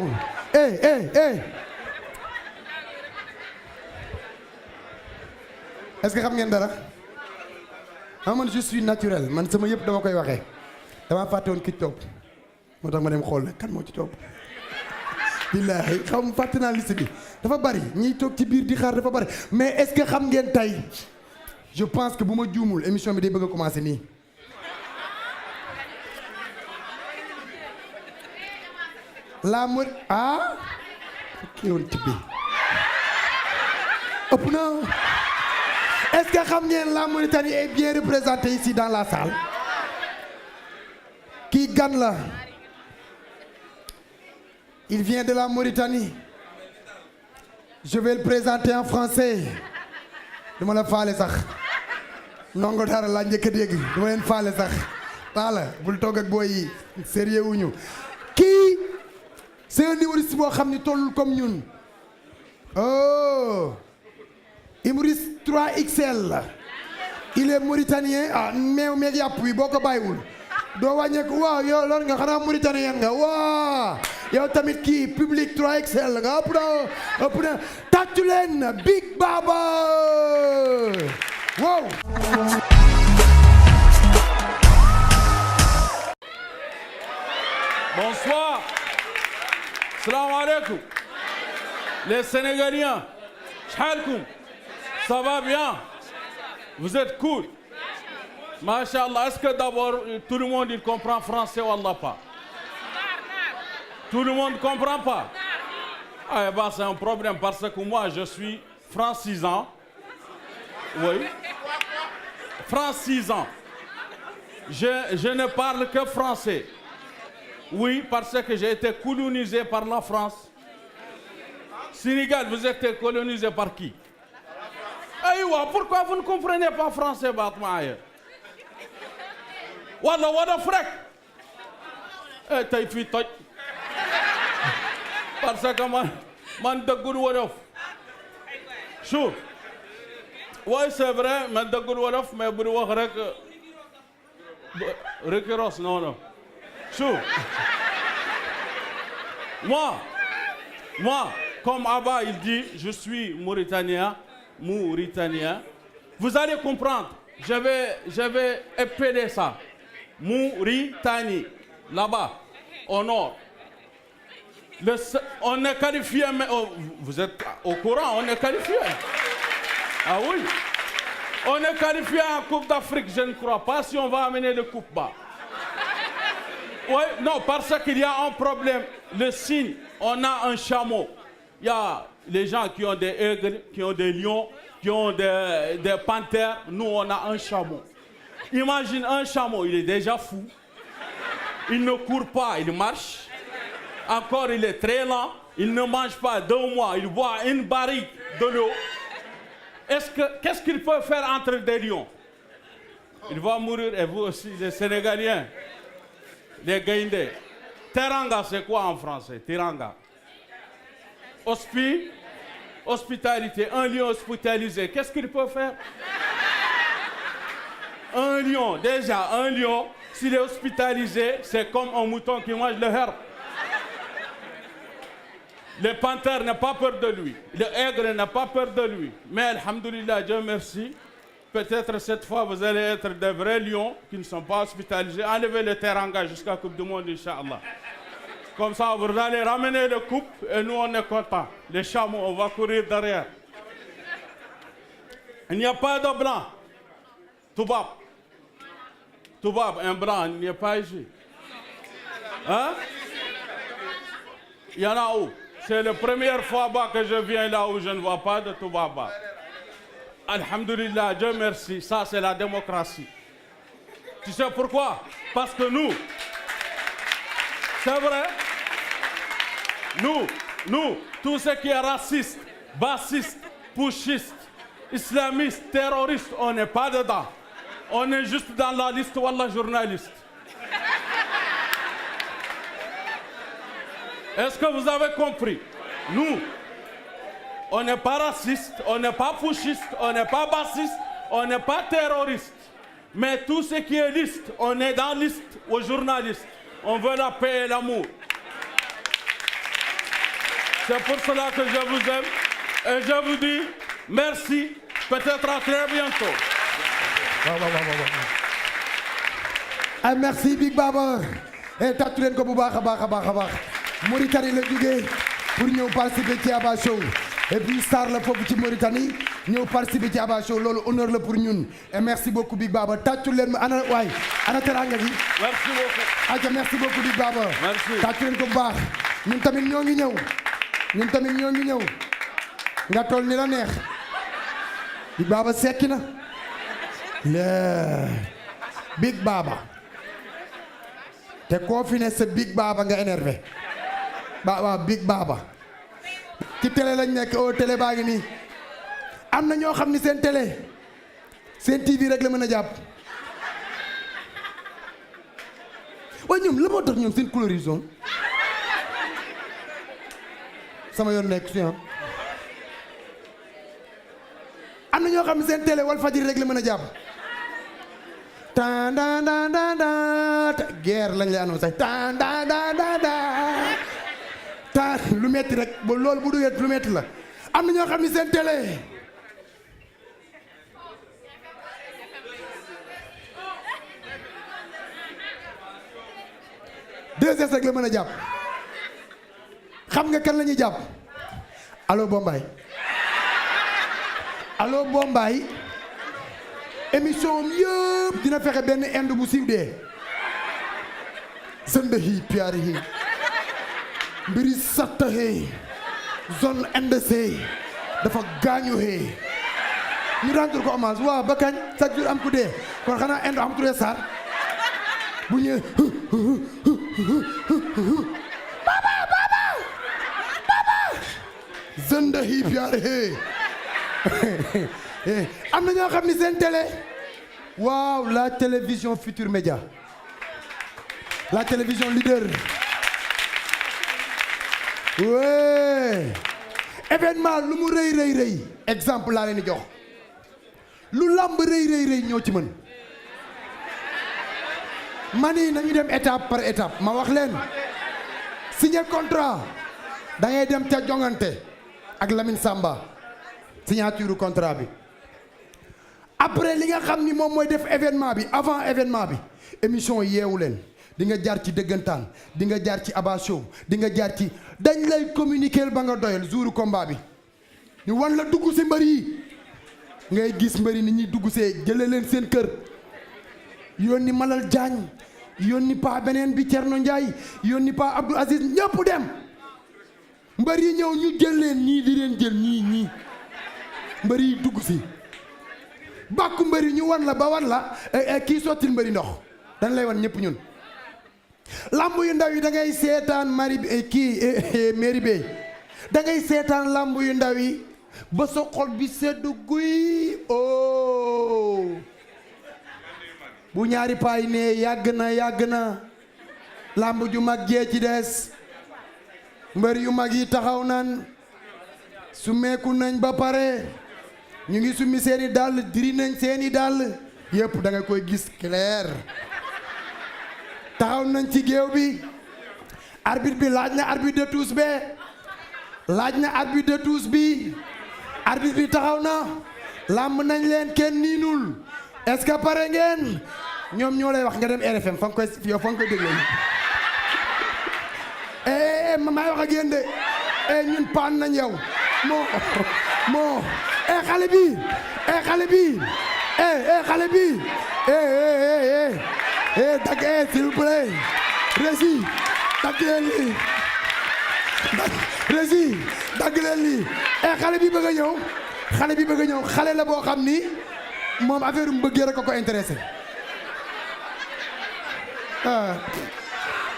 S2: est-ce que xam ngeen dara man je suis naturel man sama yëpp dama koy waxee dama fàtte woon ki ci topp moo tax ma dem xool kan moo ci topp billaahi xam fàtte naa liste bi dafa bari ñiy toog ci biir di xaar dafa bari mais est-ce que xam ngeen tey je pense que bu ma juumul émission bi day bëgg a commencer nii la mur kii woon tibbi ëpp na est-ce que xam ngeen la Mauritanie est bien représentée ici dans la salle kii gan la il vient de la Mauritanie je vais le présenter en français duma la faale sax ndongo dara laa njëkk a dégg duma leen faale sax taala bul toog ak booy yi sérieux wuñu kii c'est un humoriste boo xam ni tollul comme ñun humoriste 3XL la il est mauritanien meew meeg yàpp wi boo ko bàyyiwul doo wàññeeku waaw yow loolu nga xanaa mauritanien nga waaw yow tamit kii public 3XL nga ëpp na tàccu leen Big Baba wow.
S11: Bonsoir. Salam alaikum. Les Sénégaliens. Chalkoum. Ça va bien? Vous êtes cool. Masha'Allah, est-ce que d'abord tout le monde il comprend français ou Allah pas? Tout le monde ne comprend pas? Ah, bah, c'est un problème parce que moi je suis francisant. Oui. Francisant. Je ne parle que français. Oui, parce que j'ai été colonisé par la France. Sénégal, vous êtes colonisé par qui? Aïwa, pourquoi vous ne comprenez pas français, Batmaïa? Wallah, wada frek. T'as fait toi. Parce que man de good wolof. Chou. Oui, c'est vrai, man de good wolof, mais vous devez rek. Récurrence, non. Chou. Moi, comme Abba il dit, je suis Mauritanien. Vous allez comprendre. Je vais épeler ça. Mauritanie, là-bas, au nord. On est qualifié, mais vous êtes au courant, on est qualifié. Ah oui. On est qualifié en Coupe d'Afrique, je ne crois pas si on va amener le coupe bas. Oui, non, parce qu'il y a un problème. Le cygne, on a un chameau. Il y a les gens qui ont des aigles, qui ont des lions, qui ont des panthères. Nous, on a un chameau. Imagine un chameau, il est déjà fou. Il ne court pas, il marche. Encore, il est très lent. Il ne mange pas 2 mois. Il boit une barrique de l'eau. Qu'est-ce qu'il peut faire entre des lions? Il va mourir, et vous aussi, les Sénégaliens, les Gaïndés. Teranga, c'est quoi en français? Teranga. Hospitalité. Un lion hospitalisé, qu'est-ce qu'il peut faire? Un lion, déjà, un lion, s'il est hospitalisé, c'est comme un mouton qui mange le herbe. Le panthère n'a pas peur de lui. Le aigre n'a pas peur de lui. Mais, alhamdoulilah, Dieu merci, peut-être cette fois, vous allez être des vrais lions qui ne sont pas hospitalisés. Enlevez le teranga jusqu'à la Coupe du Monde, Inch'Allah. Comme ça, vous allez ramener le coupe et nous, on est contents. Les chameaux, on va courir derrière. Il n'y a pas de blanc. Toubab, un blanc, il n'y a pas ici. Hein? Il y en a où? C'est la première fois que je viens là où je ne vois pas de Toubaba. Alhamdulillah, Dieu merci, ça c'est la démocratie. Tu sais pourquoi? Parce que nous, c'est vrai, nous, tout ce qui est raciste, bassiste, pushiste, islamiste, terroriste, on n'est pas dedans. On est juste dans la liste, wallah, journaliste. Est-ce que vous avez compris? Nous, on n'est pas raciste, on n'est pas pushiste, on n'est pas bassiste, on n'est pas terroriste. Mais tout ce qui est liste, on est dans la liste aux journalistes. On veut la paix et l'amour. C'est pour cela que je vous aime. Et je vous dis merci. Peut-être à très bientôt.
S2: Ah, merci Big Baba. Et tàccu leen ko bu baax a baax. Mauritanie la jógee pour ñëw participer ci Abba Show. Et puis star la foofu ci Mauritanie ñëw participer ci Abba Show loolu honneur la pour ñun. Et merci beaucoup Big Baba tàccu leen ma ana teranga gi.
S11: Merci beaucoup.
S2: Aja merci beaucoup Big Baba.
S11: Merci.
S2: Tàccu leen ko bu baax. ñun tamit ñoo ngi ñëw. Nga toll ni la neex. Big Baba sekki na. Big Baba. te koo fi ne sa Big Baba nga énervé. waaw Big Baba. ci télé lañ nekk télé baa ngi nii. am na ñoo xam ni seen télé. seen TV rek la mën a jàpp. waaye ñoom la moo tax ñoom seen couleur yi zone. sama yoon nekk si am na ñoo xam ne seen télé Walfadjri rek la mën a jàpp. tan da da da da guerre lañ lay annoncé tan da da da da tan lu metti rek ba loolu bu duggee lu metti la. am na ñoo xam ne seen télé. deux rek la mën a jàpp. xam nga kan la ñuy jàpp. allo Bombay. émission am yëpp dina fexe benn ind bu siiw dee sënda hi piyaari hi mbiri satta he zone NDC dafa gaañu he ñu rendre ko hommage waaw ba kañ chaque jour am ku dee kon xanaa indo am ku dee Sarr bu ñëwee baba zënda hi piyaari he am na ñoo xam ni seen télé waaw la télévision Futur Média la télévision leader ouais événement lu mu rëy exemple laa leen di jox lu lamb rëy ñoo ci mën mani nañu dem étape par étape ma wax leen signer contrat da ngay dem ca jongante ak Lamine Samba signature contrat bi après li nga xam ni moom mooy def événement bi avant événement bi émission yeewu leen di nga jaar ci dëggantaan di nga jaar ci Aba Show di nga jaar ci dañ lay communiquer ba nga doyal jouru combat bi ñu wan la dugg si mbër yi ngay gis mbër yi ni ñuy dugg see jëlee leen seen kër yónni Malal Diagne yónni pa beneen bi Thierno Ndiaye yónni pa Abdou Aziz ñëpp dem mbër yi ñëw ñu jël leen ñii di leen jël ñii mbër yi dugg si bàkku mbër yi ñu wan la ba wan la kii sottil mbër yi ndox dañ lay wan ñëpp ñun lamb yu ndaw yi da ngay seetaan mari mairie bay da ngay seetaan lamb yu ndaw yi ba sa xol bi sedd guy oh bu ñaari paay ne yàgg na lamb ju mag jee ci des mbër yu mag yi taxaw nan su meeku nañ ba pare ñu ngi summi seeni dàll diri nañ seeni dàll yépp da nga koy gis clair taxaw nañ ci géew bi arbitre bi laaj na arbitre de tous bi arbitre bi taxaw na làmb nañ leen kenn niinul est-ce que pare ngeen ñoom ñoo lay wax nga dem RFM fa nga koy dégloo maay wax ak yéen de ñun paan nañ yow moo xale bi xale bi dag s'il vous plaît Rési dagg leen lii Rési dagg leen lii xale bi bëgg a ñëw xale la boo xam ni moom affaire mu bëggee rek ko intéressé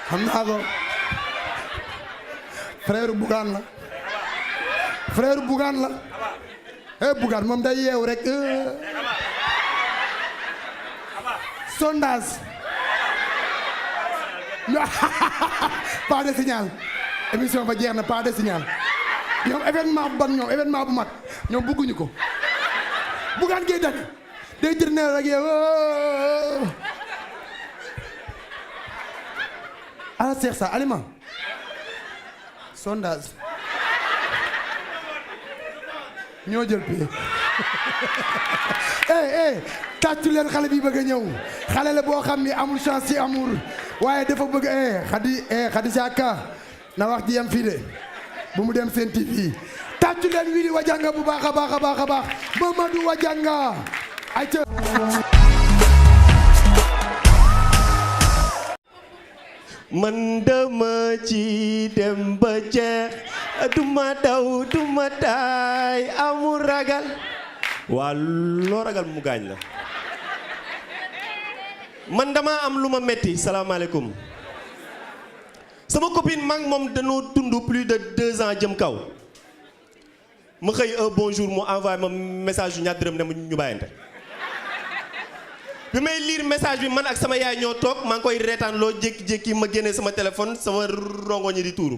S2: xam naa ko frère Bougane la Bougane moom day yeew rek sondage pas de signal émission ba jeex na pas de signal ñoom événement bu ban ñoom événement bu mag ñoom bëgguñu ko Bougane Gueye Dany day jër ne rek yow ala Cheikh sa aliment sondage ñoo jël pied tàccu leen xale bi bëgg a ñëw xale la boo xam ni amul chance ci amour waaye dafa bëgg Khady Saka na wax ji yam fii de bu mu dem seen TV tàccu leen Wili Wadianga bu baax a baax Mamadou Wadianga ayca
S12: man dama ci dem ba jeex duma daw duma taay amul ragal waa loo ragal mu gaañ la man dama am lu ma metti salaamaaleykum sama copine mag moom dañoo dund plus de 2 ans jëm kaw ma xëy un bonjour mu envoyé ma message yu ñaar dërëm ne ñu bàyyante bi may lire message bi man ak sama yaay ñoo toog maa ngi koy reetaan loo jékki-jékki ma génnee sama téléphone sama rongo ñi di tuuru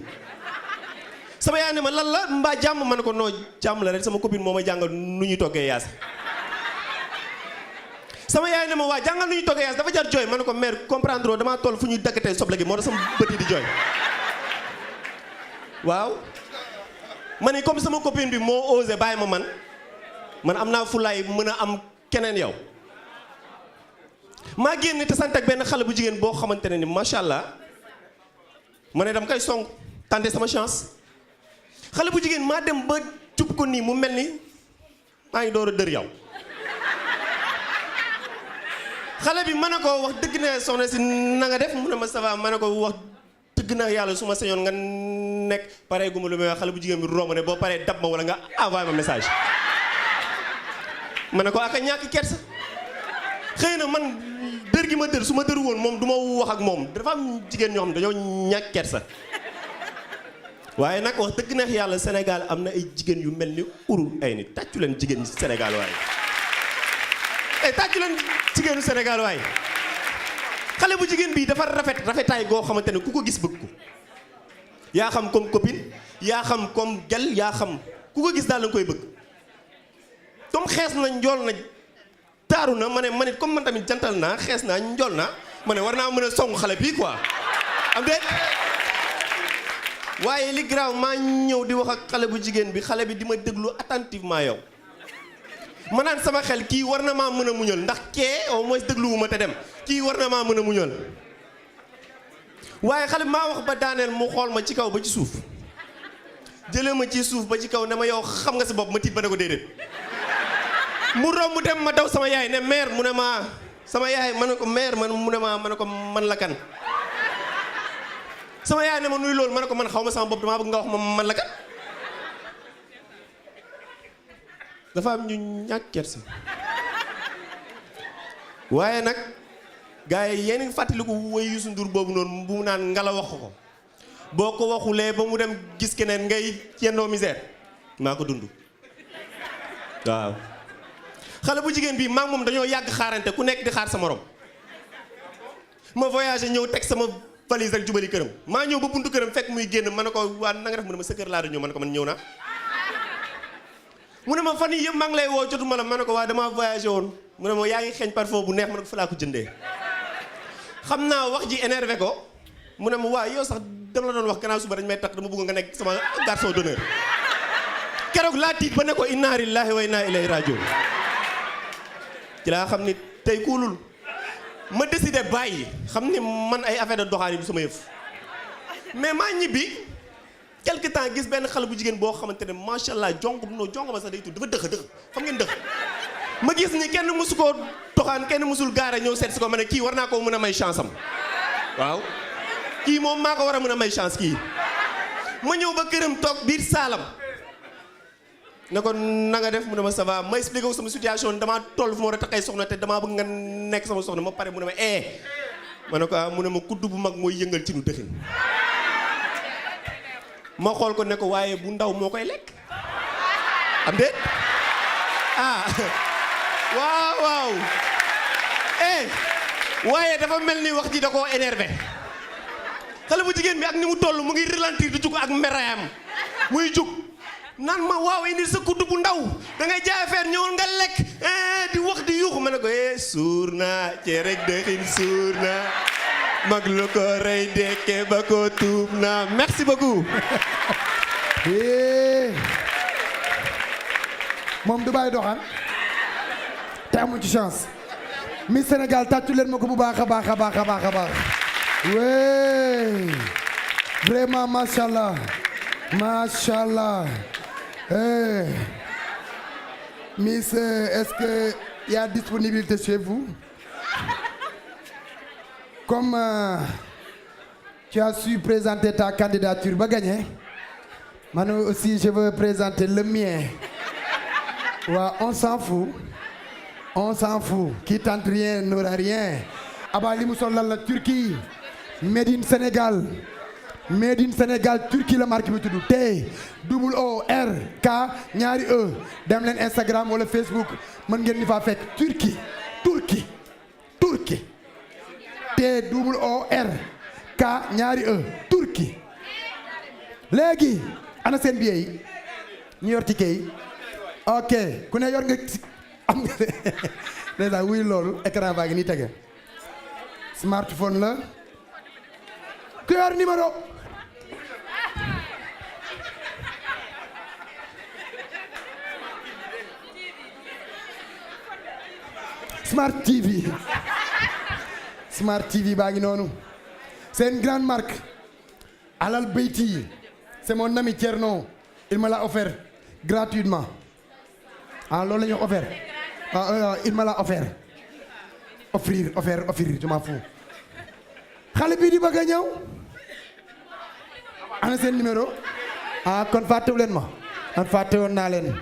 S12: sama yaay ne ma lan la mbaa jàmm ma ne ko noo jàmm la rek sama copine moo ma jàngal nu ñuy toggee yaas sama yaay ne ma waa jàngal nu ñuy toggee yaas dafa jar jooy ma ne ko mère comprendre damaa toll fu ñuy dakkatee soble gi moo tax sama bët yi di jooy waaw ma ne comme sama copine bi moo osé bàyyi ma man am naa fulaay mën a am keneen yow maa génn te sant ak benn xale bu jigéen boo xamante ne ni macha allah ma ne dama koy song tenter sama chance xale bu jigéen maa dem ba jub ko nii mu mel ni maa ngi door a dër yow xale bi ma ne ko wax dëgg na soxna si na nga def mu ne ma ça va ma ne ko wax dëgg na yàlla su ma sañoon nga nekk pare gu ma lu may wax xale bu jigéen bi romb ne boo paree dab ma wala nga envoyé ma message ma ne ko aka ñàkk kersa xëy na man dër gi ma dër su ma dër woon moom du ma wax ak moom dafa am jigéen ñoo xam ne dañoo ñàkk kersa waaye nag wax dëgg neex yàlla Sénégal am na ay jigéen yu mel ni urul ay ni tàccu leen jigéen Sénégal waaye tàccu leen jigéenu Sénégal waaye xale bu jigéen bii dafa rafetaay goo xamante ne ku ko gis bëgg ko yaa xam comme copine yaa xam comme gel yaa xam ku ko gis daal la nga koy bëgg comme xees na njool na taaru na ma ne man it comme man tamit jantal naa xees naa njool naa ma ne war naa mën a song xale bii quoi am déet waaye li garaaw maa ñëw di wax ak xale bu jigéen bi xale bi di ma déglu attentivement yow ma naan sama xel kii war na maa mën a muñal ndax kee au moins dégluwuma te dem kii war na maa mën a muñal waaye xale bi maa wax ba daaneel mu xool ma ci kaw ba ci suuf jëlee ma ci suuf ba ci kaw ne ma yow xam nga sa bopp ma tiit ba ne ko déedéet mu romb mu dem ma daw sama yaay ne mère mu ne ma sama yaay ma ne ko mère man mu ne ma ne ko man la kan sama yaay ne ma nuy loolu ma ne ko man xaw ma sama bopp damaa bëgg nga wax ma man la kan dafa am ñu ñàkk kersa waaye nag gars yi yéen a ngi fàttaliku woy Youssou Ndour boobu noonu bu mu naan ngala wax ko boo ko waxulee ba mu dem gis keneen ngay yendoo misère maa ko dund waaw xale bu jigéen bii maa ngi moom dañoo yàgg xaarante ku nekk di xaar sa morom ma voyagé ñëw teg sama valise rek jubali këram maa ñëw ba buntu këram fekk muy génn ma ne ko waa na nga def mu ne ma sa kër laa da ñëw ma ne ko man ñëw naa mu ne ma fan yii yëpp maa ngi lay woo jotuma la ma ne ko waa damaa voyagé woon mu ne ma yaa ngi xeeñ parfum bu neex ma ne ko fa laa ko jëndee xam naa wax ji énervé ko mu ne ma waa yow sax dama la doon wax gannaaw suba dañ may takk dama bëgg nga nekk sama garçon d'honneur keroog laa tiit ba ne ko inna lillahi wa inna ilayhi rajiun ci laa xam ni tey kuulul ma décidé bàyyi xam ni man ay affaire de doxaan yi du sama yëf mais maa ñibbi quelque temps gis benn xale bu jigéen boo xamante ne macha allah jonk ma sax day tudd dafa dëx xam ngeen dëx ma gis ni kenn mësu koo doxaan kenn mësul gaare ñëw seet si ko ma ne kii war naa koo mën a may chance am waaw kii moom maa ko war a mën a may chance kii ma ñëw ba këram toog biir saalam ne ko na nga def mu ne ma ça va ma expliqué ko sama situation damaa toll fu ma war a taxay soxna te damaa bëgg nga nekk sama soxna ma pare mu ne ma ma ne ko mu ne ma kudd bu mag mooy yëngal ci nu dëxin ma xool ko ne ko waaye bu ndaw moo koy lekk am déet waaw waaye dafa mel ni wax ji da koo énervé xale bu jigéen bi ak ni mu toll mu ngi ralentir di jug ak merayam muy jug naan ma waaw indi sa kudd bu ndaw da ngay jaay affaire ñëwal nga lekk di wax di yuuxu ma ne ko suur naa cere dëxin suur naa mag lu ko rey dekke ba ko tuub naa merci beaucoup
S2: moom du bàyyi doxaan te amu ci chance Miss Sénégal tàccu leen ma ko bu baax a baax a baax a baax a baax oui vraiment macha allah macha allah Miss est-ce que y a disponibilité chez vous comme tu as su présenter ta candidature ba gagné man aussi je veux présenter le mien waaw on s'en fout qui tente rien n'aura rien aba li mu sol lan la Turquie made in Sénégal Turquie la marque bi tudd TOORK ñaari E dem leen Instagram wala Facebook mën ngeen ni faa fekk Turquie TOORK ñaari E Turquie léegi ana seen billet yi ñu yor ticket yi ok ku ne yor nga am nga déjà wuy loolu écran baa ngi nii tege smartphone la ku yor numéro Smart TV baa ngi noonu c'est une grande marque Alal Beyti c'est mon ami Thierno il me l'a offert gratuitement loolu la ñu offert il me l'a offert offrir je m'en fous xale bii di bëgg a ñëw ana seen numéro ah kon fàttewu leen ma an fàtte woon naa leen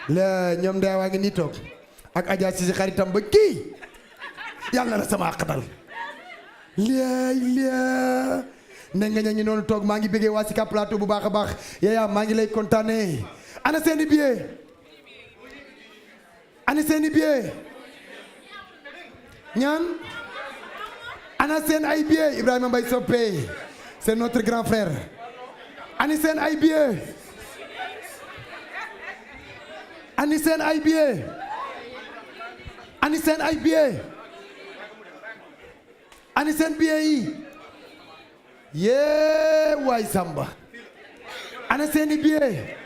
S2: la ñoom day waa ngi nii toog ak Adja si xaritam ba kii yàlla na la sama àqatal laa ne nga ña ñu noonu toog maa ngi bëggee waa Sicap Plateau bu baax a baax Yaya maa ngi lay kontaane ana seeni billet ana seeni billet ñaan ana seen ay billet Ibrahima Mbaye Soppe c'est notre grand frère ani seen ay billet ani seen ay billet ani seen ay billet ani seen billet yi yee waay Samba ana seeni billet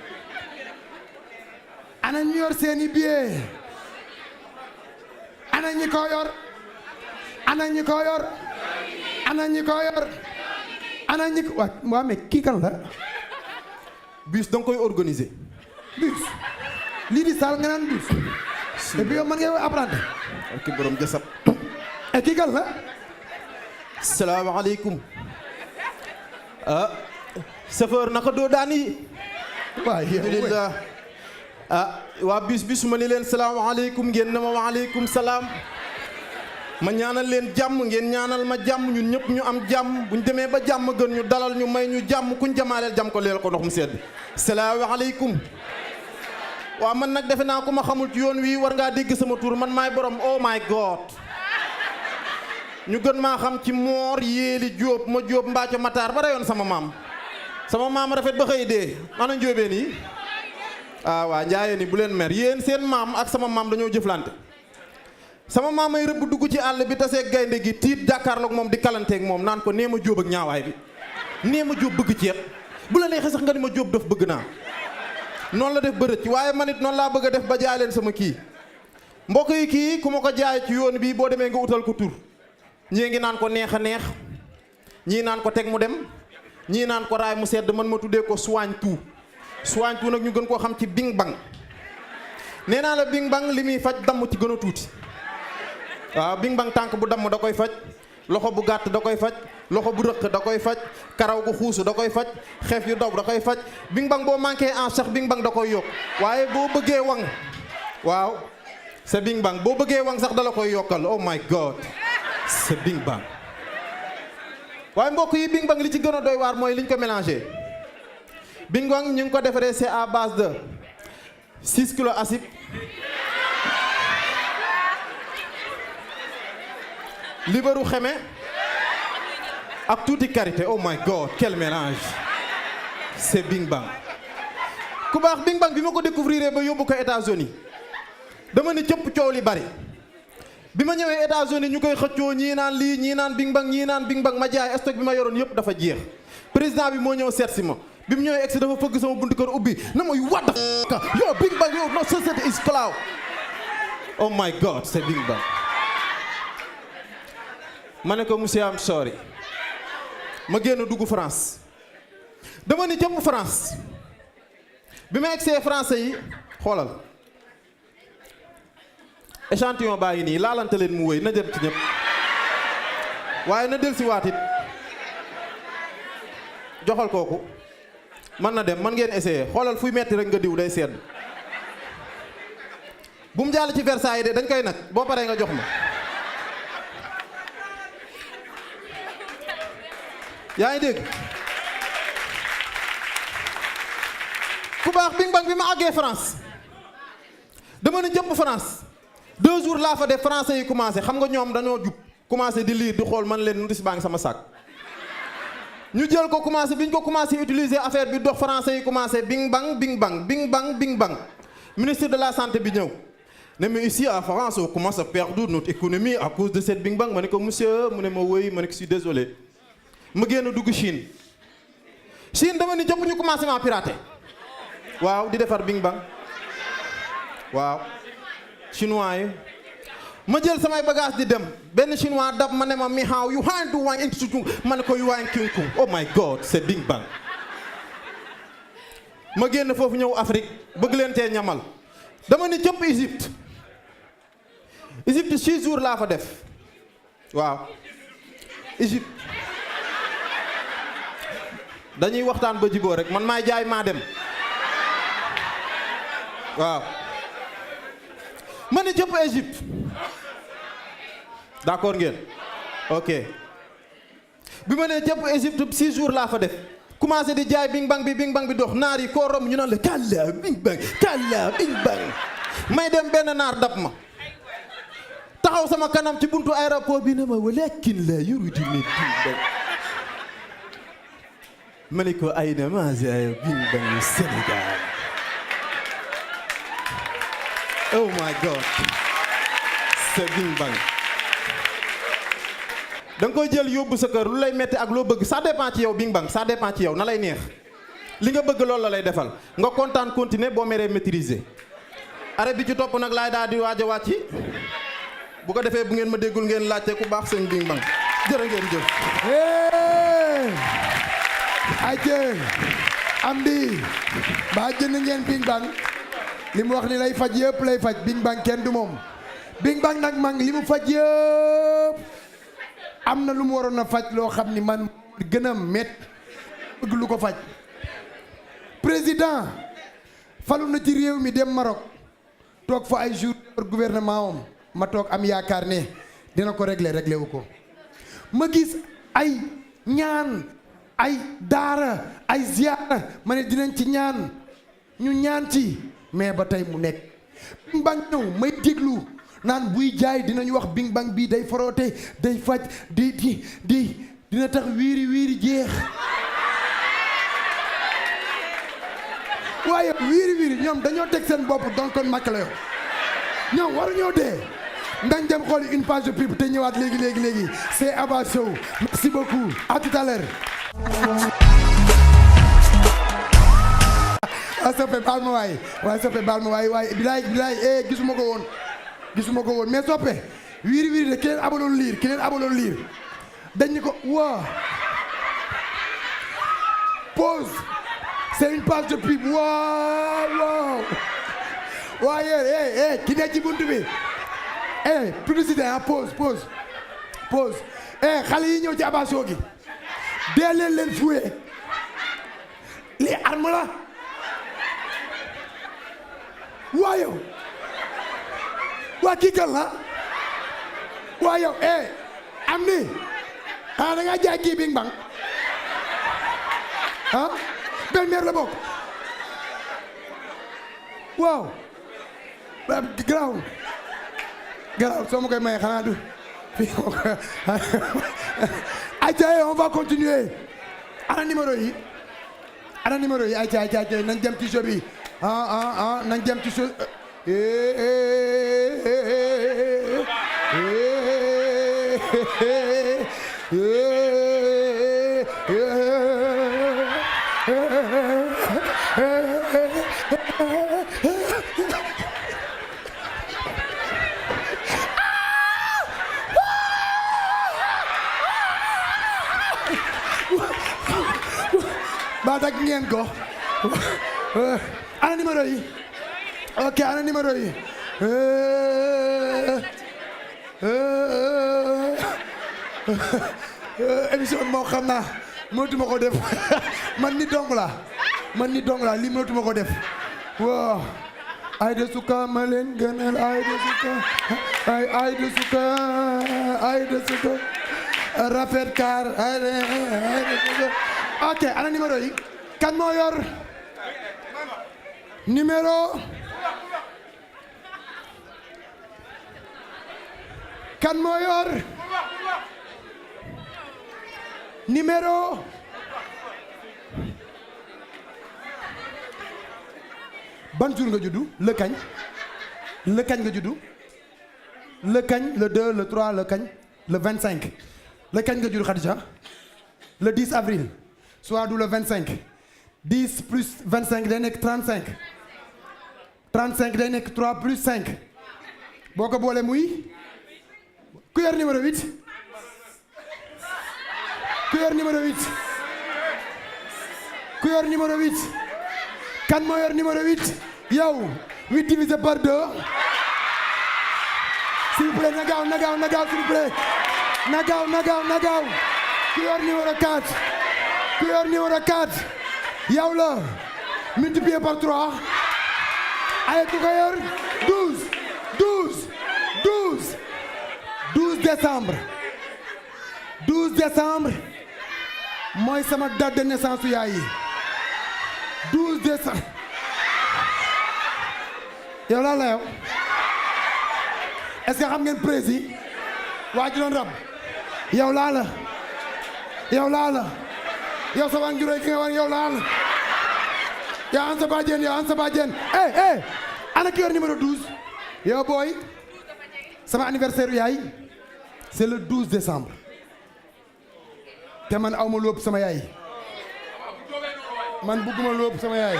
S2: ana ñu yor seeni billet ana ñi ko yor ana ñi ko yor ana ñi ko yor ana ñi ko waa mais kii kan la
S12: bus da nga koy organiser.
S2: bus lii di saal nga naan bus et puis yow man ngay apprendre
S12: ak borom jasab
S2: et kii kan la
S12: salaamaaleykum ah chauffeur naka doo daan yi
S2: waay
S12: alhamdulillah ah waa bis ma ni leen salaamaaleykum ngeen ne ma waaleykum salaam ma ñaanal leen jàmm ngeen ñaanal ma jàmm ñun ñëpp ñu am jàmm buñ demee ba jàmm gën ñu dalal ñu may ñu jàmm kuñ jamaaleel jàmm ko leel ko ndox mu sedd salaamaaleykum waaw man nag defe naa ko ma xamul ci yoon wi war ngaa dégg sama tur man maay borom oh my god ñu gën maa xam ci moor yéeli jóob ma jóob mbaaco mataar ba rayoon sama maam rafet ba xëy dee ana njóobeen yi ah waa njaayeen yi bu leen mer yéen seen maam ak sama maam dañoo jëflante sama maam ay rëbb dugg ci àll bi taseeg gaynde gi tiit jàkkaarloog moom di kalanteeg moom naan ko nee ma jóob ak ñaawaay bi nee ma jóob bëgg ceeb bu la neexee sax nga ni ma jóob daf bëgg naa noonu la def bërëc waaye man it noonu laa bëgg a def ba jaay leen sama kii mbokk yi kii ku ma ko jaay ci yoon bi boo demee nga utal ko tur ñii ngi naan ko neex a neex ñii naan ko teg mu dem ñii naan ko raay mu sedd man ma tuddee ko soigne tout nag ñu gën koo xam ci bing bang nee naa la bing bang li muy faj damm ci gën a tuuti waaw bing bang tànk bu damm da koy faj loxo bu gàtt da koy faj loxo bu rëq da koy faj karaw gu xuusu da koy faj xeef yu daw da koy faj bing bang boo manqué en sax bing bang da koy yokk waaye boo bëggee wang waaw c'est bing bang boo bëggee wang sax dala koy yokkal oh my god c'est bing bang waaye mbokk yi bing bang li ci gën a doy waar mooy liñ ko mélangé bing bang ñu ngi ko defaree c'est à base de 6 kilos acide libaru xeme ak tuuti karité oh my god quel mélange c'est bing bang ku baax bing bang bi ma ko découvrir ba yóbbu ko États-Unis dama ni cëpp coow li bari bi ma ñëwee États-Unis ñu koy xëccoo ñii naan lii ñii naan bing bang ma jaay stock bi ma yoroon yëpp dafa jeex président bi moo ñëw seet si ma bi mu ñëwee egsi dafa fëgg sama buntu kër ubbi na ma what the f yo bing bang yo no society is cloud oh my god c'est bing bang ma ne ko monsieur am sorry ma génn dugg France dama ni jëpp France bi ma egsee français yi xoolal échantillon baa ngi nii laalante leen mu wéy na jëm ci ñëpp waaye na del si waatit joxal kooku man na dem man ngeen essayer xoolal fuy metti rek nga diw day sedd bu mu jàll ci Versailles de dañ koy nag boo paree nga jox ma yaa ngi dégg ku baax bing bang bi ma àggee France dama ne jëpp France 2 jours laa fa def français yi commencé xam nga ñoom dañoo jub commencé di lire di xool man leen notice baa ngi sama sac ñu jël ko commencé bi ñu ko commencé utiliser affaire bi dox français yi commencé bing bang bing bang bing bang bing bang ministre de la santé bi ñëw ne mais ici en France on commence à perdre notre économie à cause de cette bing bang ma ne ko monsieur mu ne ma woy ma ne ko je suis désolé ma génn dugg Chine dama ni jëpp ñu commencé ma pirater waaw di defar bing bang waaw chinois yi ma jël samay bagage di dem benn chinois dab ma ne ma mi haaw yu haan du waañ ink sutung ma ne ko yu waañ kinkung oh my god c'est bing bang ma génn foofu ñëw Afrique bëgg leen tee ñamal dama ni jëpp Égypte 6 jours laa fa def
S13: waaw Égypte dañuy waxtaan ba jiboo rek man maay jaay maa dem waaw ma ne jëpp Égypte d'accord ngeen ok bi ma nee jëpp Égypte 6 jours laa fa def commencé di jaay bing bang bi dox naar yi koo romb ñu naan la kàlla bing bang may dem benn naar dab ma taxaw sama kanam ci buntu aéroport bi ne ma walakin la yuridu ni bing bang ma ne ko ay na ma bing bang Sénégal oh my god c'est bing bang da nga koy jël yóbbu sa kër lu lay metti ak loo bëgg ça dépend ci yow bing bang ça dépend ci yow na lay neex li nga bëgg loolu la lay defal nga kontaan continuer boo meree maîtriser arrêt bi ci topp nag laay daal di waaj a wàcci bu ko defee bu ngeen ma déggul ngeen laajte ku baax seen bing bang jërë ngeen jëf
S2: ajee am di ba jënd ngeen bing bang li mu wax ni lay faj yëpp lay faj bing bang kenn du moom bing bang nag mang li mu faj yëpp am na lu mu waroon a faj loo xam ni man gën a met bëgg lu ko faj président falu na ci réew mi dem Maroc toog fa ay jour gouvernement am ma toog am yaakaar ne dina ko régler wu ko ma gis ay ñaan ay daara ay ziyaara ma ne dinañ ci ñaan ñu ñaan ci mais ba tey mu nekk bing bang ñëw may déglu naan buy jaay dinañu wax bing bang bii day foroote day faj dina tax wiiri jeex waaye wiiri ñoom dañoo teg seen bopp donc kon makk la yow ñoom waruñoo dee ndañ dem xooli une page de pub te ñëwaat léegi c'est Abba Show merci beaucoup à tout à l'heure waa soppe baal ma waay bilaay gisuma ko woon mais soppe wiiri de ki leen abaloon liir dañ ni ko waa pause c'est une page de pub waaw waaye ki nekk ci buntu bi publicité pause xale yi ñëw ci Abba Show gi dee leen fouet lii arme la waayow waa kii kan la waayow am ni xanaa da ngaa jaay kii bing bang benn meer la bokk waaw garaaw soo ma koy maye xanaa du fii ayca on va continuer ana numéro yi ayca nañ dem ci show bi nañ dem ci show ba dag ngeen ko ana numéro yi ok ana numéro yi émission moo xam naa mënatuma ko def man ni dong la lii mënatuma ko def waaw Aïda Souka ma leen gënal Aïda Souka rafet car Aïda Souka ok ana numéro yi kan moo yor numéro kan moo yor numéro ban jour nga juddu le kañ nga juddu le kañ le 2 le 3 le kañ le 25 le kañ nga juddu Khadija le 10 avril soit du le 25 10 plus 25 day nekk 35 35 day nekk 3 plus 5 boo ko boole muy ku yor numéro 8 ku yor numéro 8 ku yor numéro 8 kan moo yor numéro 8 yow 8 divisé par 2 s'il vous plaît na gaaw s'il vous plaît na gaaw ku yor numéro 4 yow la multiplié par 3 ay ku ko yor 12 décembre mooy sama date de naissance yaay yi 12 décembre yow laa la yow est-ce que xam ngeen prési waa ji doon rab yow laa la yow sa waan juróoy ki nga wan yow laa la yow an sa bàjjen ana ki yor numéro 12 yow booy sama anniversaire yaay c'est le 12 décembre te man awma lu ëpp sama yaay man bugguma lu ëpp sama yaay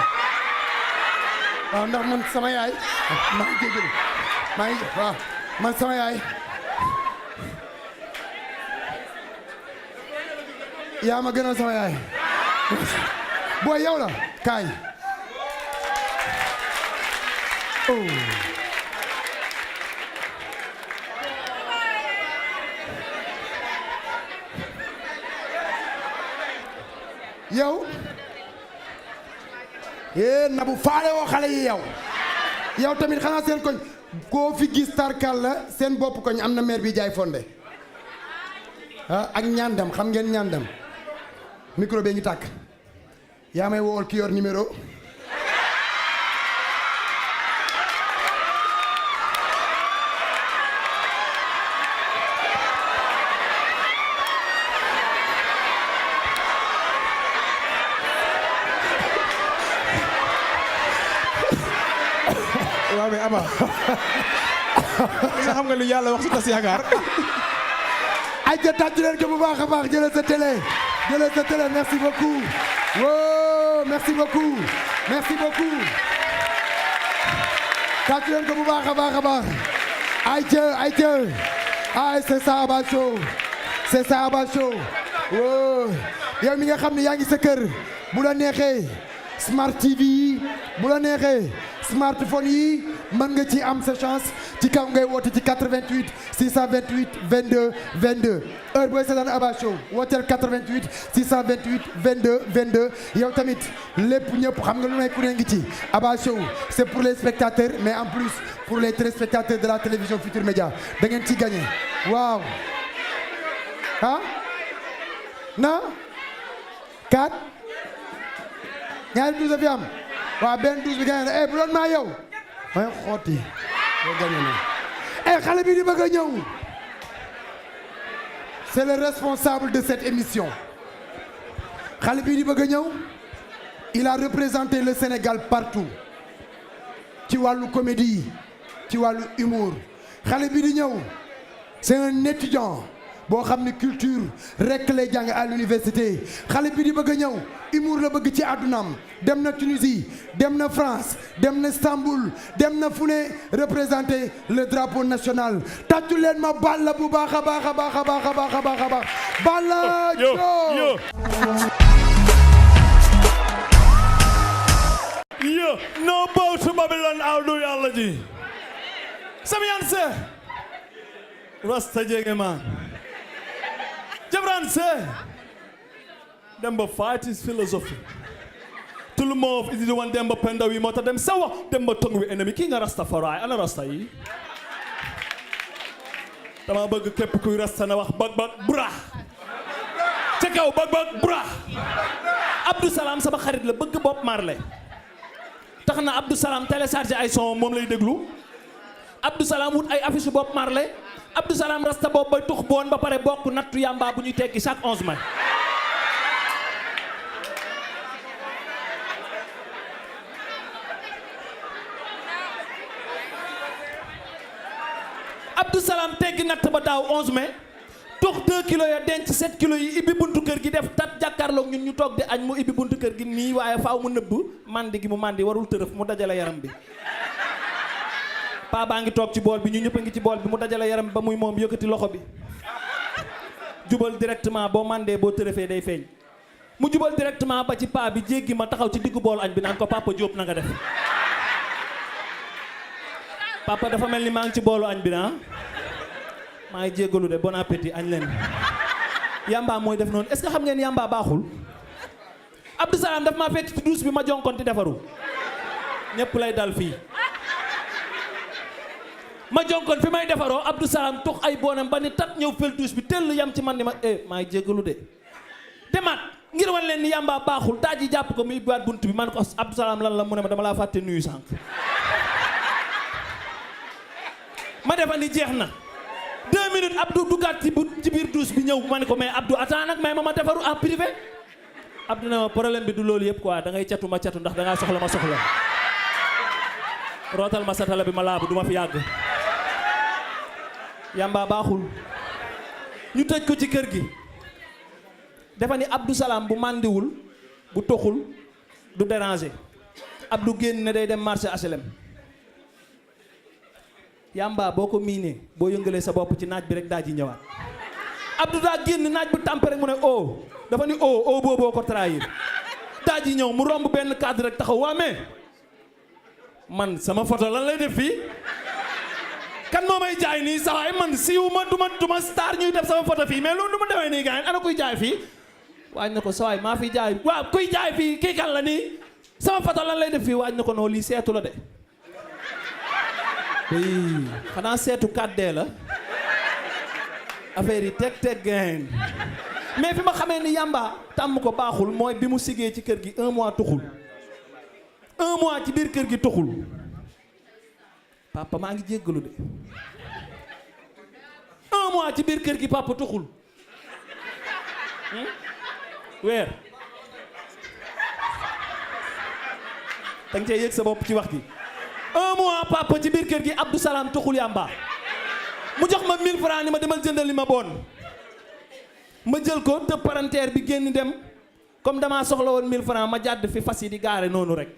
S2: waaw ndax man sama yaay maa ngi jégalu waaw man sama yaay yaa ma gënal sama yaay booy yow la kaay yow Nabou faale woo xale yi yow tamit xanaa seen koñ koo fi gis tarkal la seen bopp koñ am na maire bi jaay fonde ak ñandam xam ngeen ñandam micro bee ngi tàkk yaa may wool ki yor numéro
S13: waaw mais Aba nga xam nga lu yàlla wax su tas yaakaar
S2: ay ja tàccu leen ko bu baax a baax jëlal sa télé merci beaucoup wow merci beaucoup tàccu leen ko bu baax a baax ay c'est ça Aba Show wow yow mi nga xam ne yaa ngi sa kër bu la neexee Smart TV yi bu la neexee smartphone yi mën nga ci am sa chance ci kaw ngay woote ci 88 628 22 22 heure booy seetaan Aba Show wooteel 88 628 22 22 yow tamit lépp ñëpp xam nga lu may ku ne ngi ci Aba Show c'est pour les spectateurs mais en plus pour les téléspectateurs de la télévision Futur Média da ngeen ci gagné waaw na 4 ñaari 12 fi am waaw benn 12 bi gagné na bu doon maa yow may xooti boo gagné na xale bi di bëgg a ñëw c'est le responsable de cette émission xale bi di bëgg a ñëw il a représenté le Sénégal partout ci wàllu comédie ci wàllu humour xale bi di ñëw c'est un étudiant boo xam ne culture rek lay jàng à l'université xale bi di bëgg a ñëw humour la bëgg ci àddunaam dem na Tunisie dem na France dem na Istanbul dem na fu ne représenter le drapeau national tàccu leen ma Balla bu baax a baax Balla
S14: yo no bow to Babylon awdu yàlla ji sam yanse rasta jege man Jabran say, Demba fight his philosophy. Tout le monde is the one Demba penda we mota dem sawa Demba tongue we enemy king Rastafari ana rasta yi. Dama bëgg képp kuy rasta na wax bag bra. Ca kaw bag bra. Abdou Salam sama xarit la bëgg Bob Marley. Tax na Abdou Salam télécharger ay son moom lay déglu. Abdou Salam wut ay affiche Bob Marley. Abdou Salam rasta boobu bay tux boon ba pare bokk nattu yamba bu ñuy teggi chaque 11 mai. Abdou Salam teggi natt ba daaw 11 mai tux 2 kilos ya denc 7 kilos yi ibbi buntu kër gi def tat jàkkaarloog ñun ñu toog di añ mu ibbi buntu kër gi nii waaye faaw mu nëbb mandi gi mu mandi warul tërëf mu dajale yaram bi. paa baa ngi toog ci bool bi ñu ñëpp a ngi ci bool bi mu dajale yaram ba muy moom yëkkati loxo bi jubal directement boo mandee boo tërëfee day feeñ mu jubal directement ba ci paa bi jéggi ma taxaw ci diggu boolu añ bi naan ko papa Diop na nga def papa dafa mel ni maa ngi ci boolu añ bi na maa ngi jéggalu de bon appétit añ leen yamba mooy def noonu est-ce que xam ngeen yamba baaxul Abdou Salam daf maa fekk ci douche bi ma jonkonti defaru ñépp lay dal fii ma jonkon fi may defaroo Abdou Salam tux ay bonam ba ni tat ñëw fel douche bi tell yam ci man ni ma maa ngi jéggalu de demaat ngir wan leen ni yamba baaxul daaj yi jàpp ko muy baat bunt bi man ko Abdou Salam lan la mu ne ma dama laa fàtte nuyu sànq ma defa ni jeex na 2 minutes Abdou duggaat ci biir douche bi ñëw ma ne ko mais Abdou attends nag may ma defaru en privé Abdou ne ma problème bi du loolu yëpp quoi da ngay catu ma catu ndax da ngaa soxla ma soxla rootal ma satala bi ma laabu du ma fi yàgg yamba baaxul ñu tëj ko ci kër gi dafa ni Abdou Salam bu màndiwul bu toxul du déranger Abdou génn ne day dem marché HLM yamba boo ko miinee boo yëngalee sa bopp ci naaj bi rek daaj yi ñëwaat Abdou daa génn naaj bu tàmpe rek mu ne dafa ni booboo ko trahir daaj yi ñëw mu romb benn cadre rek taxaw waa mais man sama photo lan lay def fii kan moo may jaay nii sawaay man siiw ma duma star ñuy def sama photo fii mais loolu du ma demee nii gars ana kuy jaay fii waaj na ko sawaay maa fi jaay waaw kuy jaay fii kii kan la nii sama photo lan lay def fii waaj na ko noo lii seetu la de xanaa seetu 4D la affaire yi teg gain mais fi ma xamee ni yamba tàmm ko baaxul mooy bi mu sigee ci kër gi 1 mois tuxul 1 mois ci biir kër gi tuxul papa maa ngi jéggalu de 1 mois ci biir kër gi papa tuxul weer danga cee yëg sa bopp ci wax ji 1 mois papa ci biir kër gi Abdou Salam tuxul yamba mu jox ma 1000 francs ni ma demal jëndal li ma bon ma jël ko te parenteer bi génn dem comme damaa soxla woon 1000 francs ma jàdd fi fas yi di gaare noonu rek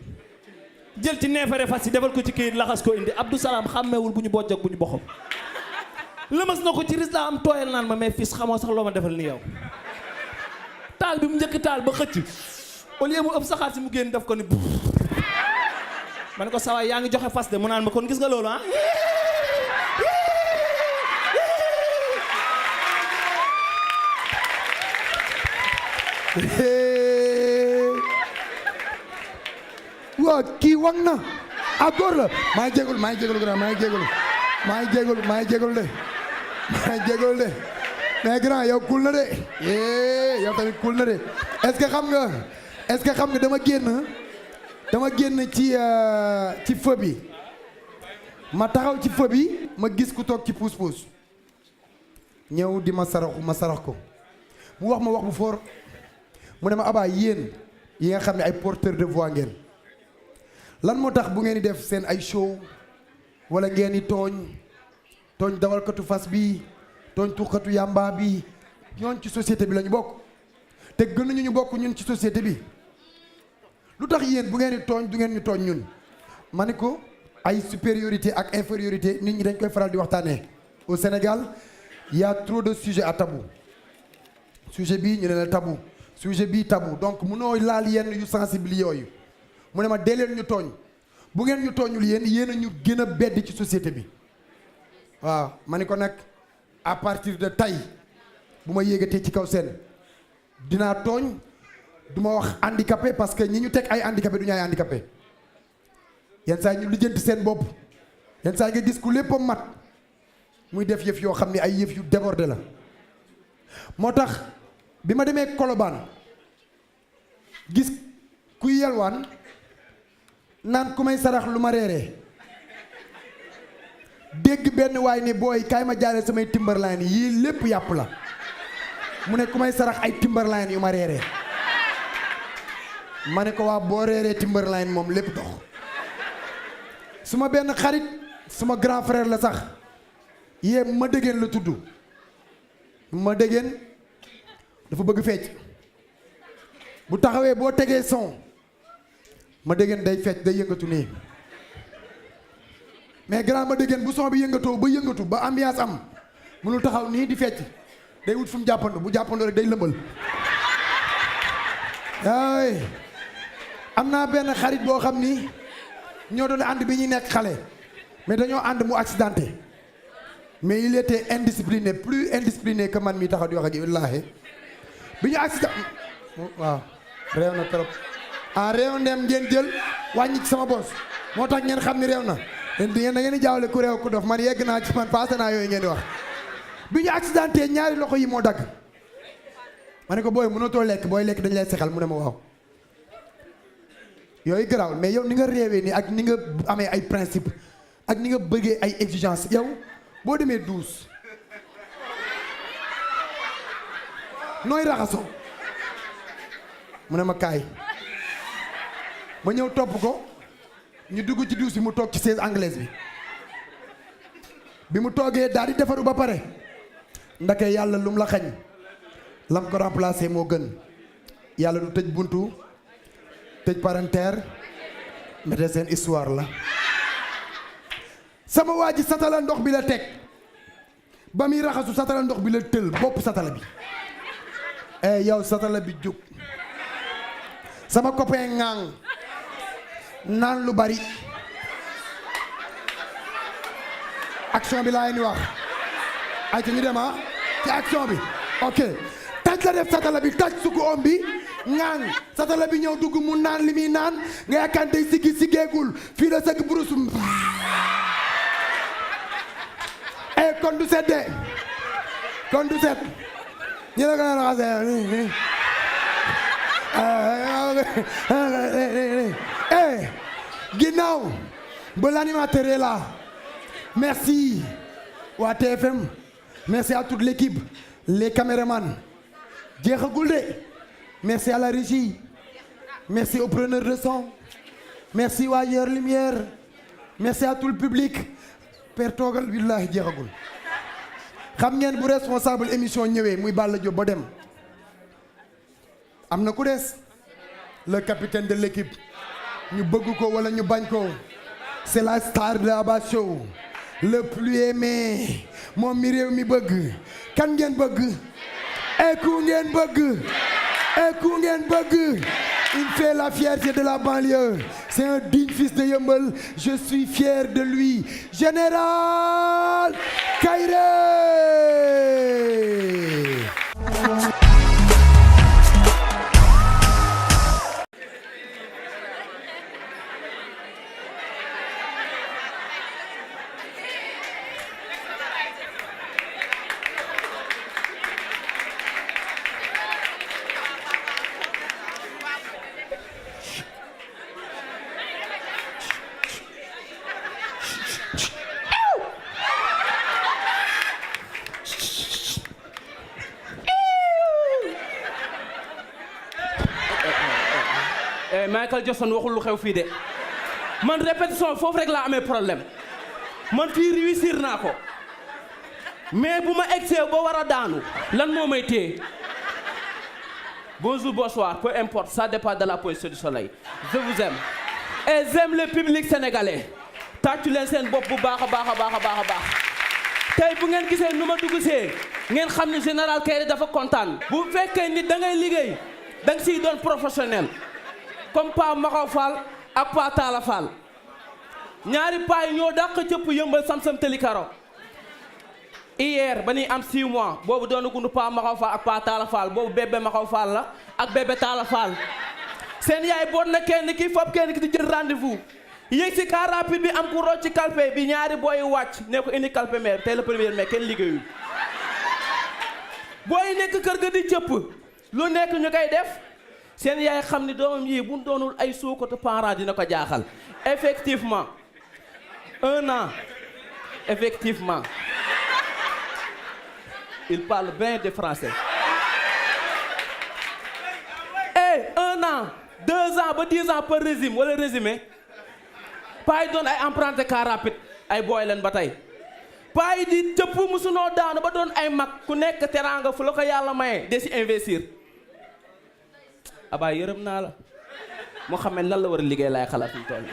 S14: jël ci neefere fas yi defal ko ci këyit laxas ko indi Abdou Salam xàmmeewul bu ñu bojj ak bu ñu boxam lëmas na ko ci risla am tooyal naan ma mais fils xamoo sax loo ma defal ni yow taal bi mu njëkk taal ba xëcc au lieu mu ëpp saxaar si mu génn def ko ni ma ne ko sawaay yaa ngi joxe fas de mu naan ma kon gis nga loolu ah
S2: waa kii wang na góor la maa ngi jégalu grand maa ngi jégalu de mais grand yow cool na de yow tamit cool na de est-ce que xam nga dama génn ci feu bi ma taxaw ci feu bi ma gis ku toog ci puus-puus ñëw di ma sarax ko mu wax ma wax bu fort mu ne ma Abba yéen yi nga xam ne ay porteur de voix ngeen lan moo tax bu ngeen di def seen ay show wala ngeen di tooñ dawalkatu fas bi tooñ tuxkatu yamba bi ñooñ ci société bi la ñu bokk te gënuñu ñu bokk ñun ci société bi lu tax yéen bu ngeen di tooñ du ngeen ñu tooñ ñun ma ne ko ay supériorité ak infériorité nit ñi dañ koy faral di waxtaanee au Sénégal il y a trop de sujets à tabou sujet bii ñu ne la tabou sujet bii tabou donc munoo laal yenn yu sensible yooyu mu ne ma dee leen ñu tooñ bu ngeen ñu tooñul yéen a ñu gën a bedd ci société bi waaw ma ne ko nag à partir de tey bu ma yéegatee ci kaw seen dinaa tooñ du ma wax handicapé parce que ñi ñu teg ay handicapé du ñu ay handicapé yenn saa ñu lijjanti seen bopp yenn saa nga gis ku léppam mat muy def yëf yoo xam ne ay yëf yu débordé la moo tax bi ma demee Colobane gis kuy yelwaan naan ku may sarax lu ma reeree dégg benn waay ne booy kaay ma jaaree samay Timberline yii lépp yàpp la mu ne ku may sarax ay Timberline yu ma reeree ma ne ko waa boo reeree Timberline moom lépp dox suma benn xarit suma grand frère la sax yee ma déggeen la tudd ma déggeen dafa bëgg fecc bu taxawee boo tegee son ma déggeen day fecc day yëngatu nii mais grand ma déggeen bu son bi yëngatu ba ambiance am mënul taxaw nii di fecc day wut fu mu jàppandu bu jàppandu rek day lëmbal ay am naa benn xarit boo xam ni ñoo doon ànd bi ñuy nekk xale mais dañoo ànd mu accidenté mais il était indiscipliné plus indiscipliné que man mi taxaw di wax ak wallaahi bi ñu accident waaw réew na trop réew ndem ngeen jël wàññi ci sama bos moo tax ngeen xam ni réew na da ngeen di jaawle ku réew ku dof man yegg naa ci man passé naa yooyu ngeen di wax bi ñu accidenté ñaari loxo yi moo dagg ma ne ko booy mënatoo lekk booy lekk dañ lay sexal mu ne ma waaw yooyu garaaw mais yow ni nga réewee nii ak ni nga amee ay principe ak ni nga bëggee ay exigence yow boo demee douze nooy raxasoo mu ne ma kaay ma ñëw topp ko ñu dugg ci douze bi mu toog ci chaise anglaise bi mu toogee daal di defaru ba pare ndake yàlla lum la xañ lam ko remplacer moo gën yàlla du tëj buntu tëj parenthèse mais seen histoire la sama waa ji satala ndox bi la teg ba muy raxasu satala ndox bi la tël bopp satala bi yow satala bi jóg sama copain ŋaang naan lu bari action bi laa leen di wax ay ñu dem ci action bi ok taj la def satala bi taj suku om bi ŋaang satala bi ñëw dugg mu naan li muy naan nga yaakaar day siggi siggeegul fii la sëgg burusum kon du set de kon du set ñi la gën a raxase ni ginnaaw ba l'animateur est là merci waa TFM merci à toute l'équipe les caméramans jeexagul de merci à la régie merci au preneur de son merci waa Yor Lumière merci à tout le public père toogal billahi jeexagul xam ngeen bu responsable émission ñëwee muy Balla Diop ba dem am na ku des le capitaine de l'équipe ñu bëgg ko wala ñu bañ ko c'est la star de Abba Show le plus aimé moom mi réew mi bëgg kan ngeen bëgg ku ngeen bëgg ku ngeen bëgg il fait la fierté de la banlieue c'est un digne fils de Yeumbeul je suis fier de lui Général Kaïré.
S15: Michael Jackson waxul lu xew fii de man répétition foofu rek laa amee problème man fii réussir naa ko mais bu ma egsee ba war a daanu lan moo may téye bonjour bonsoir peu importe ça dépend de la position du soleil je vous aime et j'aime le public sénégalais tàccu leen seen bopp bu baax a baax a baax a baax a baax tey bu ngeen gisee nu ma dugg see ngeen xam ne Général Kaïré dafa kontaan bu fekkee nit da ngay liggéey da nga siy doon professionnel comme Pa Makaw Fall ak Pa Talla Fall ñaari paa yi ñoo dàq cëpp Yeumbeul Samsam Teli Karo hier ba ñuy am 6 mois boobu doon na gundu Pa Makaw Fall ak Pa Talla Fall boobu bébé Makaw Fall la ak bébé Talla Fall seen yaay boot na kenn ki fop kenn ki di jël rendez-vous yéeg si car rapide bi am ku rocc ci calpe bi ñaari booy wàcc ne ko indi calpe mère tey la première mai kenn liggéeyul booy nekk kër ga di cëpp lu nekk ñu koy def seen yaay xam ni doomam yii bu doonul ay suukatu parents dina ko jaaxal effectivement 1 an effectivement il parle bien de français et 1 an 2 ans ba 10 ans par régime wala résumé paa yi doon ay emprunté car rapide ay booy leen ba tey paa yi di cëpp musunoo daanu ba doon ay mag ku nekk teraanga fu la ko yàlla maye de si investir Abaa yërëm naa la moo xam ne lan la war a liggéey laay xalaat ñu toll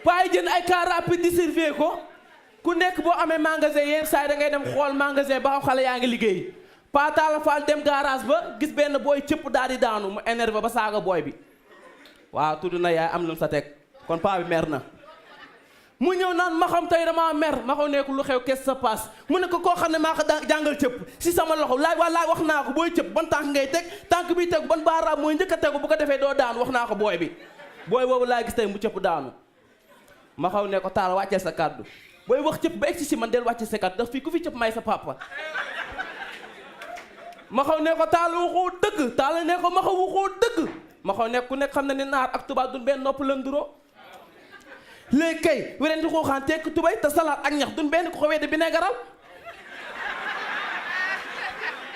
S15: paa yi jënd ay car rapide di surveiller ko ku nekk boo amee magasin yenn saa yi da ngay dem xool magasin ba xam xale yaa ngi liggéey Pa Talla Fall dem garage ba gis benn booy cëpp daal di daanu mu énervé ba saaga booy bi waaw tudd na yaay am lu mu sa teg kon paa bi mer na mu ñëw naan ma xam tey damaa mer ma xaw nekk lu xew qu'est-ce sa passe mu ne ko koo xam ne maa ko jàngal cëpp si sama loxo laaj wax naa ko booy cëpp ban tànk ngay teg tànk bi tegu ban baaraam mooy njëkk a tegu bu ko defee doo daanu wax naa ko booy bi booy boobu laa gis tey mu cëpp daanu ma xaw ne ko taal wàcceel sa kàddu booy wax cëpp ba egsi si man del wàcceel sa kàddu ndax fii ku fi cëpp may sa papa ma xaw ne ko taal waxoo dëgg taal ne ko ma xaw waxoo dëgg ma xaw nekk ku nekk xam na ne naar ak tubaab duñ benn nopp lënduroo léegi kay werenti xuuxaan tekk tubay te salaat ak ñax duñ benn ko xawee de bi ne garal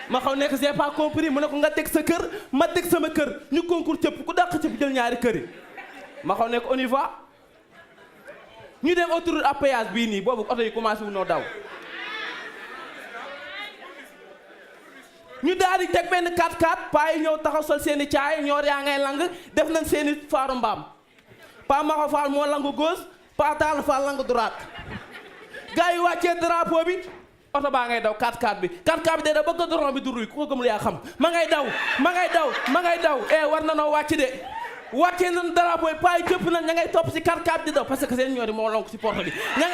S15: ma xaw nekk j'ai pas compris mu ne ko nga teg sa kër ma teg sama kër ñu concours cëpp ku dàq cëpp jël ñaari kër yi ma xaw nekk on y va ñu dem autoroute à péage bii nii boobu oto yi commencé wu noo daw ñu daal di teg benn 4x4 paa yi ñëw taxaw sol seeni caay ñoor yaa ngay lang def nañ seeni faaru mbaam paa Maxaw Fall moo langu gauche paa Talla Fall langu droite gars yi wàccee drapeau bi oto baa ngay daw 4x4 bi 4x4 bi day daw ba goudron bi du ruy ku ko gëmul yaa xam ma ngay daw war na noo wàcc de wàccee nañ drapeau yi paa yi jëpp nañ ña ngay topp si 4x4 di daw parce que seen ñoori moo lonk si porte bi ña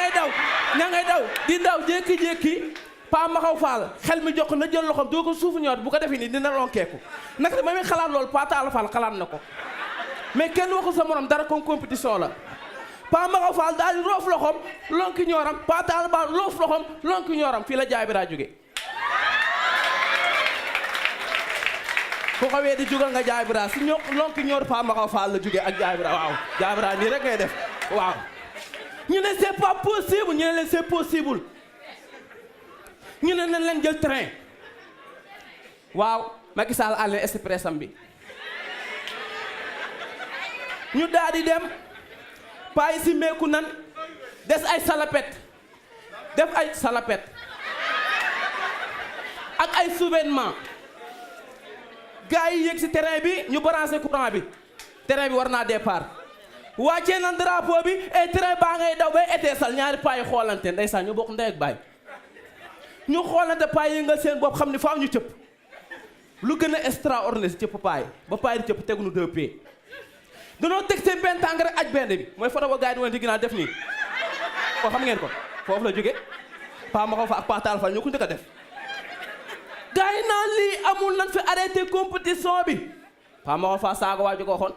S15: ngay daw di daw jékki-jékki paa Maxaw Fall xel mi jox na jël loxoom doo ko suufu ñoor bu ko defee nii dina lonkeeku naka ma mi xalaat loolu paa Talla Fall xalaat na ko mais kenn waxul sa morom dara comme compétition la paa Maxaw Fall daal di roof loxoom lonki ñooram paa Talla Fall roof loxoom lonki ñooram fii la jaay bi daa jóge ku xawee di jugal nga jaay bi daa si ñoo lonki ñoor paa Maxaw Fall la jóge ak jaay bi daa waaw jaay bi daa nii rek ngay def waaw ñu ne c'est pas possible ñu ne leen c'est possible ñu ne nañ leen jël train waaw Macky Sall àll express am bi ñu daal di dem paa yi si meeku nan des ay salapet def ay salapet ak ay souvenement gars yi yéeg si terrain bi ñu branché courant bi terrain bi war naa départ wàccee nan drapeau bi et terrain baa ngay daw bay éteesal ñaari paa yi xoolante ndeysaan ñu bokk ndey ak baay ñu xoolante paa yi nga seen bopp xam ni faaw ñu cëpp lu gën a extraordinaire si cëpp paa yi ba paa yi di cëpp tegu nu 2 pieds danoo teg seen benn tànk rek aj benn bi mooy photo ba gars yi di woon di ginnaaw def nii ko xam ngeen ko foofu la jóge paa Maxaw Fall ak paa Talla Fall ñoo ko njëkk a def gars yi naan lii amul nañ fi arrêté compétition bi paa Maxaw Fall saaga waa ji ko waxoon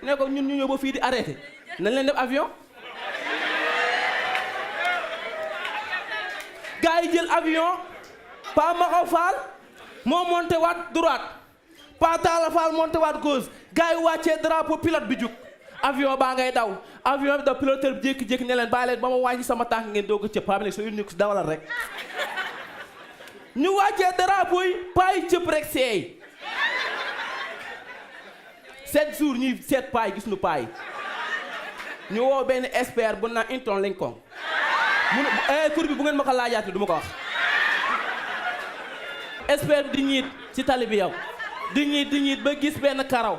S15: ne ko ñun ñu ñëw ba fii di arrêté nañ leen def avion gars yi jël avion paa Maxaw Fall moo monté waat droite paa Talla Fall monté waat gauche gars yi wàccee drapeau pilote bi jug avion baa ngay daw avion bi daw piloteur bi jékki-jékki ne leen bàyyi leen ba ma wàññi sama tànk ngeen doog a cëpp paa bi ne sa unique si dawalal rek ñu wàccee drapeau yi paa yi cëpp rek seey 7 jours ñuy seet paa yi gis nu paa yi ñu woo benn expert bu naan Inton lañ ko mun kur bi bu ngeen ma ko laajaatee du ma ko wax expert bi di ñiit ci tali bi yow di ñiit ba gis benn karaw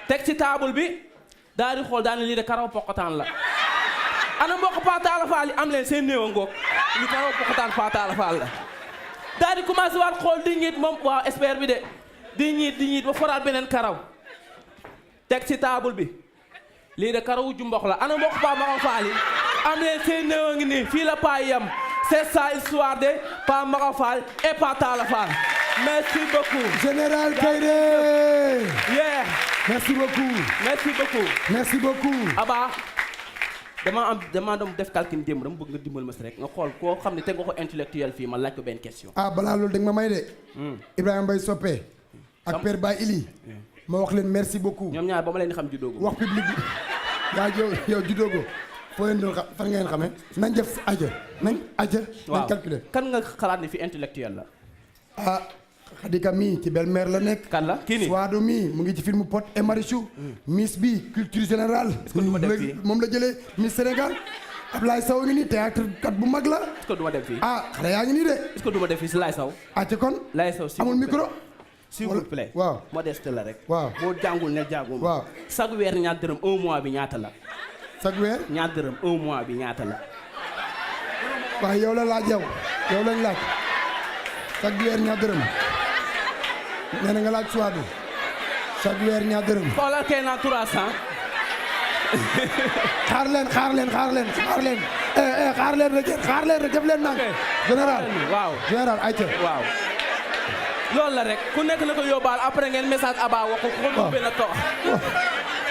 S15: teg ci table bi daal di xool daal ne lii de karaw poqotaan la ana mbokk paa Talla Fall yi am leen seen néew a ngoog li karaw poqotaan paa Talla Fall la daal di commencé waat xool di ñiit moom waaw expert bi de di ñiit ba foraat beneen karaw teg ci table bi lii de karawu ju mboq la ana mbokk paa Maxaw Fall yi am leen seen néew a ngi nii fii la paa yam c'est ça l'histoire de paa Maxaw Fall et paa Talla Fall. Merci beaucoup.
S2: Général Kairé.
S15: Yeah.
S2: Merci beaucoup.
S15: Merci beaucoup.
S2: Merci beaucoup.
S15: Aba dama doon def calcul démb dama bëgg nga dimbal ma si rek nga xool koo xam ne te nga ko intellectuel fii ma laaj ko benn question.
S2: ah balaa loolu da nga ma may de. Ibrahima Mbaye Soppe. ak Père Baye Ili. ma wax leen merci beaucoup.
S15: ñoom ñaar ba ma leen di xam juddoogo.
S2: wax public bi. yaa yow juddoogo. foo leen doon xam fan ngeen xamee. nañ def aja. nañ calculer.
S15: kan nga xalaat ni fi intellectuel la.
S2: ah Khadika mii ci belle-mère la nekk.
S15: kan la kii nii
S2: Suado mii mu ngi ci film Pod et Marichou. Miss bi culture générale.
S15: est-ce que du ma dem fii
S2: moom la jëlee Miss Sénégal. Ablaye Sow ngi nii théâtre kat bu mag la.
S15: est-ce que du ma dem fii.
S2: ah xale yaa ngi nii de.
S15: est-ce que du ma dem fii si Laye Sow.
S2: ah ci kon.
S15: Laye Sow
S2: amul micro.
S15: s'il vous plaît.
S2: waaw
S15: modeste la rek.
S2: waaw
S15: boo jàngul ne jàngul.
S2: waaw
S15: chaque weer ñaar dërëm 1 mois bi ñaata la.
S2: chaque weer.
S15: ñaar dërëm 1 mois bi ñaata la.
S2: waaw yow la laaj yow lañ laaj chaque weer ñaar dërëm nee na nga laaj Suado chaque weer ñaar dërëm.
S15: xoolal kay naa 300
S2: xaar leen rek def leen nang général
S15: waaw
S2: général ayca
S15: waaw loolu la rek ku nekk na ko yóbbaal après ngeen message Aba wax ko ko benn toog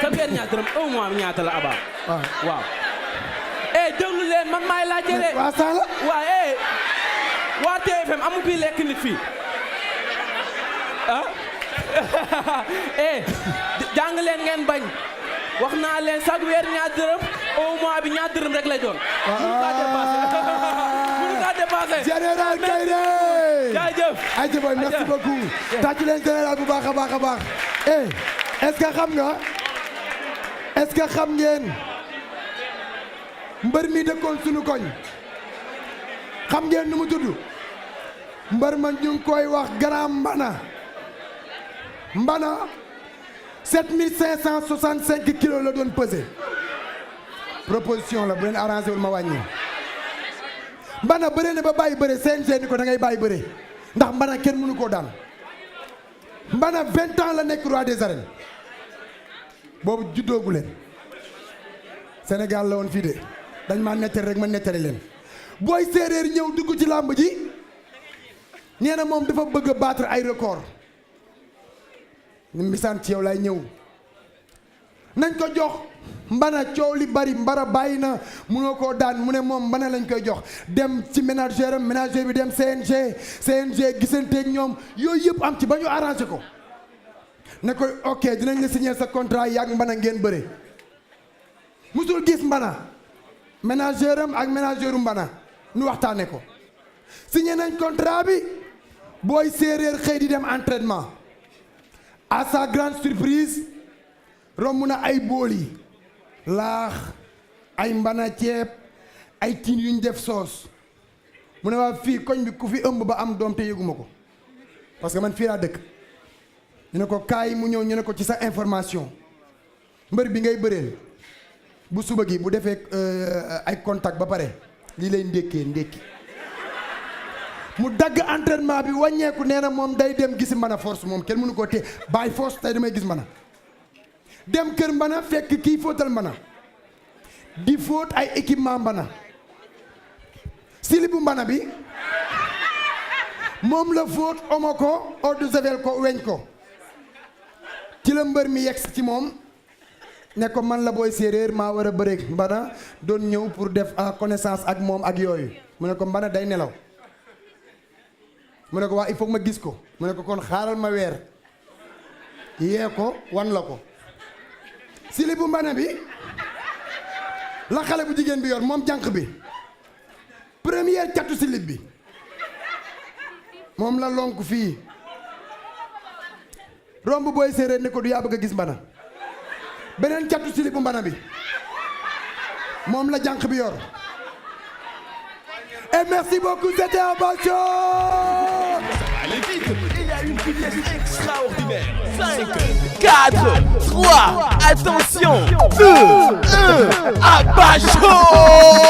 S15: sa benn ñaata dërëm un mois ñaata la Aba waaw déglu leen man maay laajte de
S2: waa Sala
S15: waa waa TFM amu fi lekk nit fii jàng leen ngeen bañ wax naa leen chaque weer ñaar dërëm au mois bi ñaar dërëm rek lay doon. mënu kaa dépassé.
S2: général Kairé.
S15: jaajëf.
S2: ayca boy merci beaucoup. tàcc leen général bu baax a baax a baax. est-ce que xam nga est-ce que xam ngeen mbër mi dëkkoon sunu koñ xam ngeen nu mu tudd mbër ma ñu ngi koy wax Grand Mbana 7565 kilos la doon pesé proposition la bu leen arrangé wul ma wàññi Mbana bëre na ba bàyyi bëre CNG ni ko da ngay bàyyi bëre ndax Mbana kenn mënu koo daan Mbana 20 ans la nekk roi des arènes boobu juddoogu leen Sénégal la woon fii de dañ maa nettali rek ma nettali leen booy séeréer ñëw dugg ci làmb ji nee na moom dafa bëgg a battre ay record ni misaan ci yow lay ñëw nañ ko jox Mbana coow li bari Mbara bàyyi na munoo koo daan mu ne moom Mbana lañ koy jox dem ci ménagère am ménagère bi dem CNG gisanteeg ñoom yooyu yëpp am ci ba ñu arrangé ko ne ko ok dinañ la signer sa contrat yàgg Mbana ngeen bëre musul gis Mbana ménagère am ak ménagère u Mbana nu waxtaane ko signé nañ contrat bi booy séeréer xëy di dem entraînement à sa grande surprise romb na ay bool yi laax ay mbana ceeb ay tiin yuñ def soos mu ne waa fii koñ bi ku fi ëmb ba am doom te yëguma ko parce que man fii laa dëkk ñu ne ko kaay mu ñëw ñu ne ko ci sa information mbër bi ngay bëreel bu suba gi bu defee ay contact ba pare lii lay ndékki mu dagg entraînement bi wàññeeku nee na moom day dem gisi Mbana force moom kenn mënu koo téye bàyyi force tey damay gis Mbana dem kër Mbana fekk kii fóotal Mbana di fóot ay équipement Mbana silibu Mbana bi moom la fóot omo ko eau de javel ko weñ ko ci la mbër mi yegg ci moom ne ko man la booy séeréer maa war a bëreeg Mbana doon ñëw pour def connaissance ak moom ak yooyu mu ne ko Mbana day nelaw mu ne ko waa il faut ma gis ko mu ne ko kon xaaral ma weer yee ko wan la ko silibu Mbana bi la xale bu jigéen bi yor moom jànq bi première catu silib bi moom la lonk fii romb booy séeréer ne ko du yaa bëgg a gis Mbana beneen catu silibu Mbana bi moom la jànq bi yor et merci beaucoup, c'était un bon show.
S1: Allez vite, il y a une vitesse extraordinaire. 5, 4, 3, attention, 2, 1, Aba Show.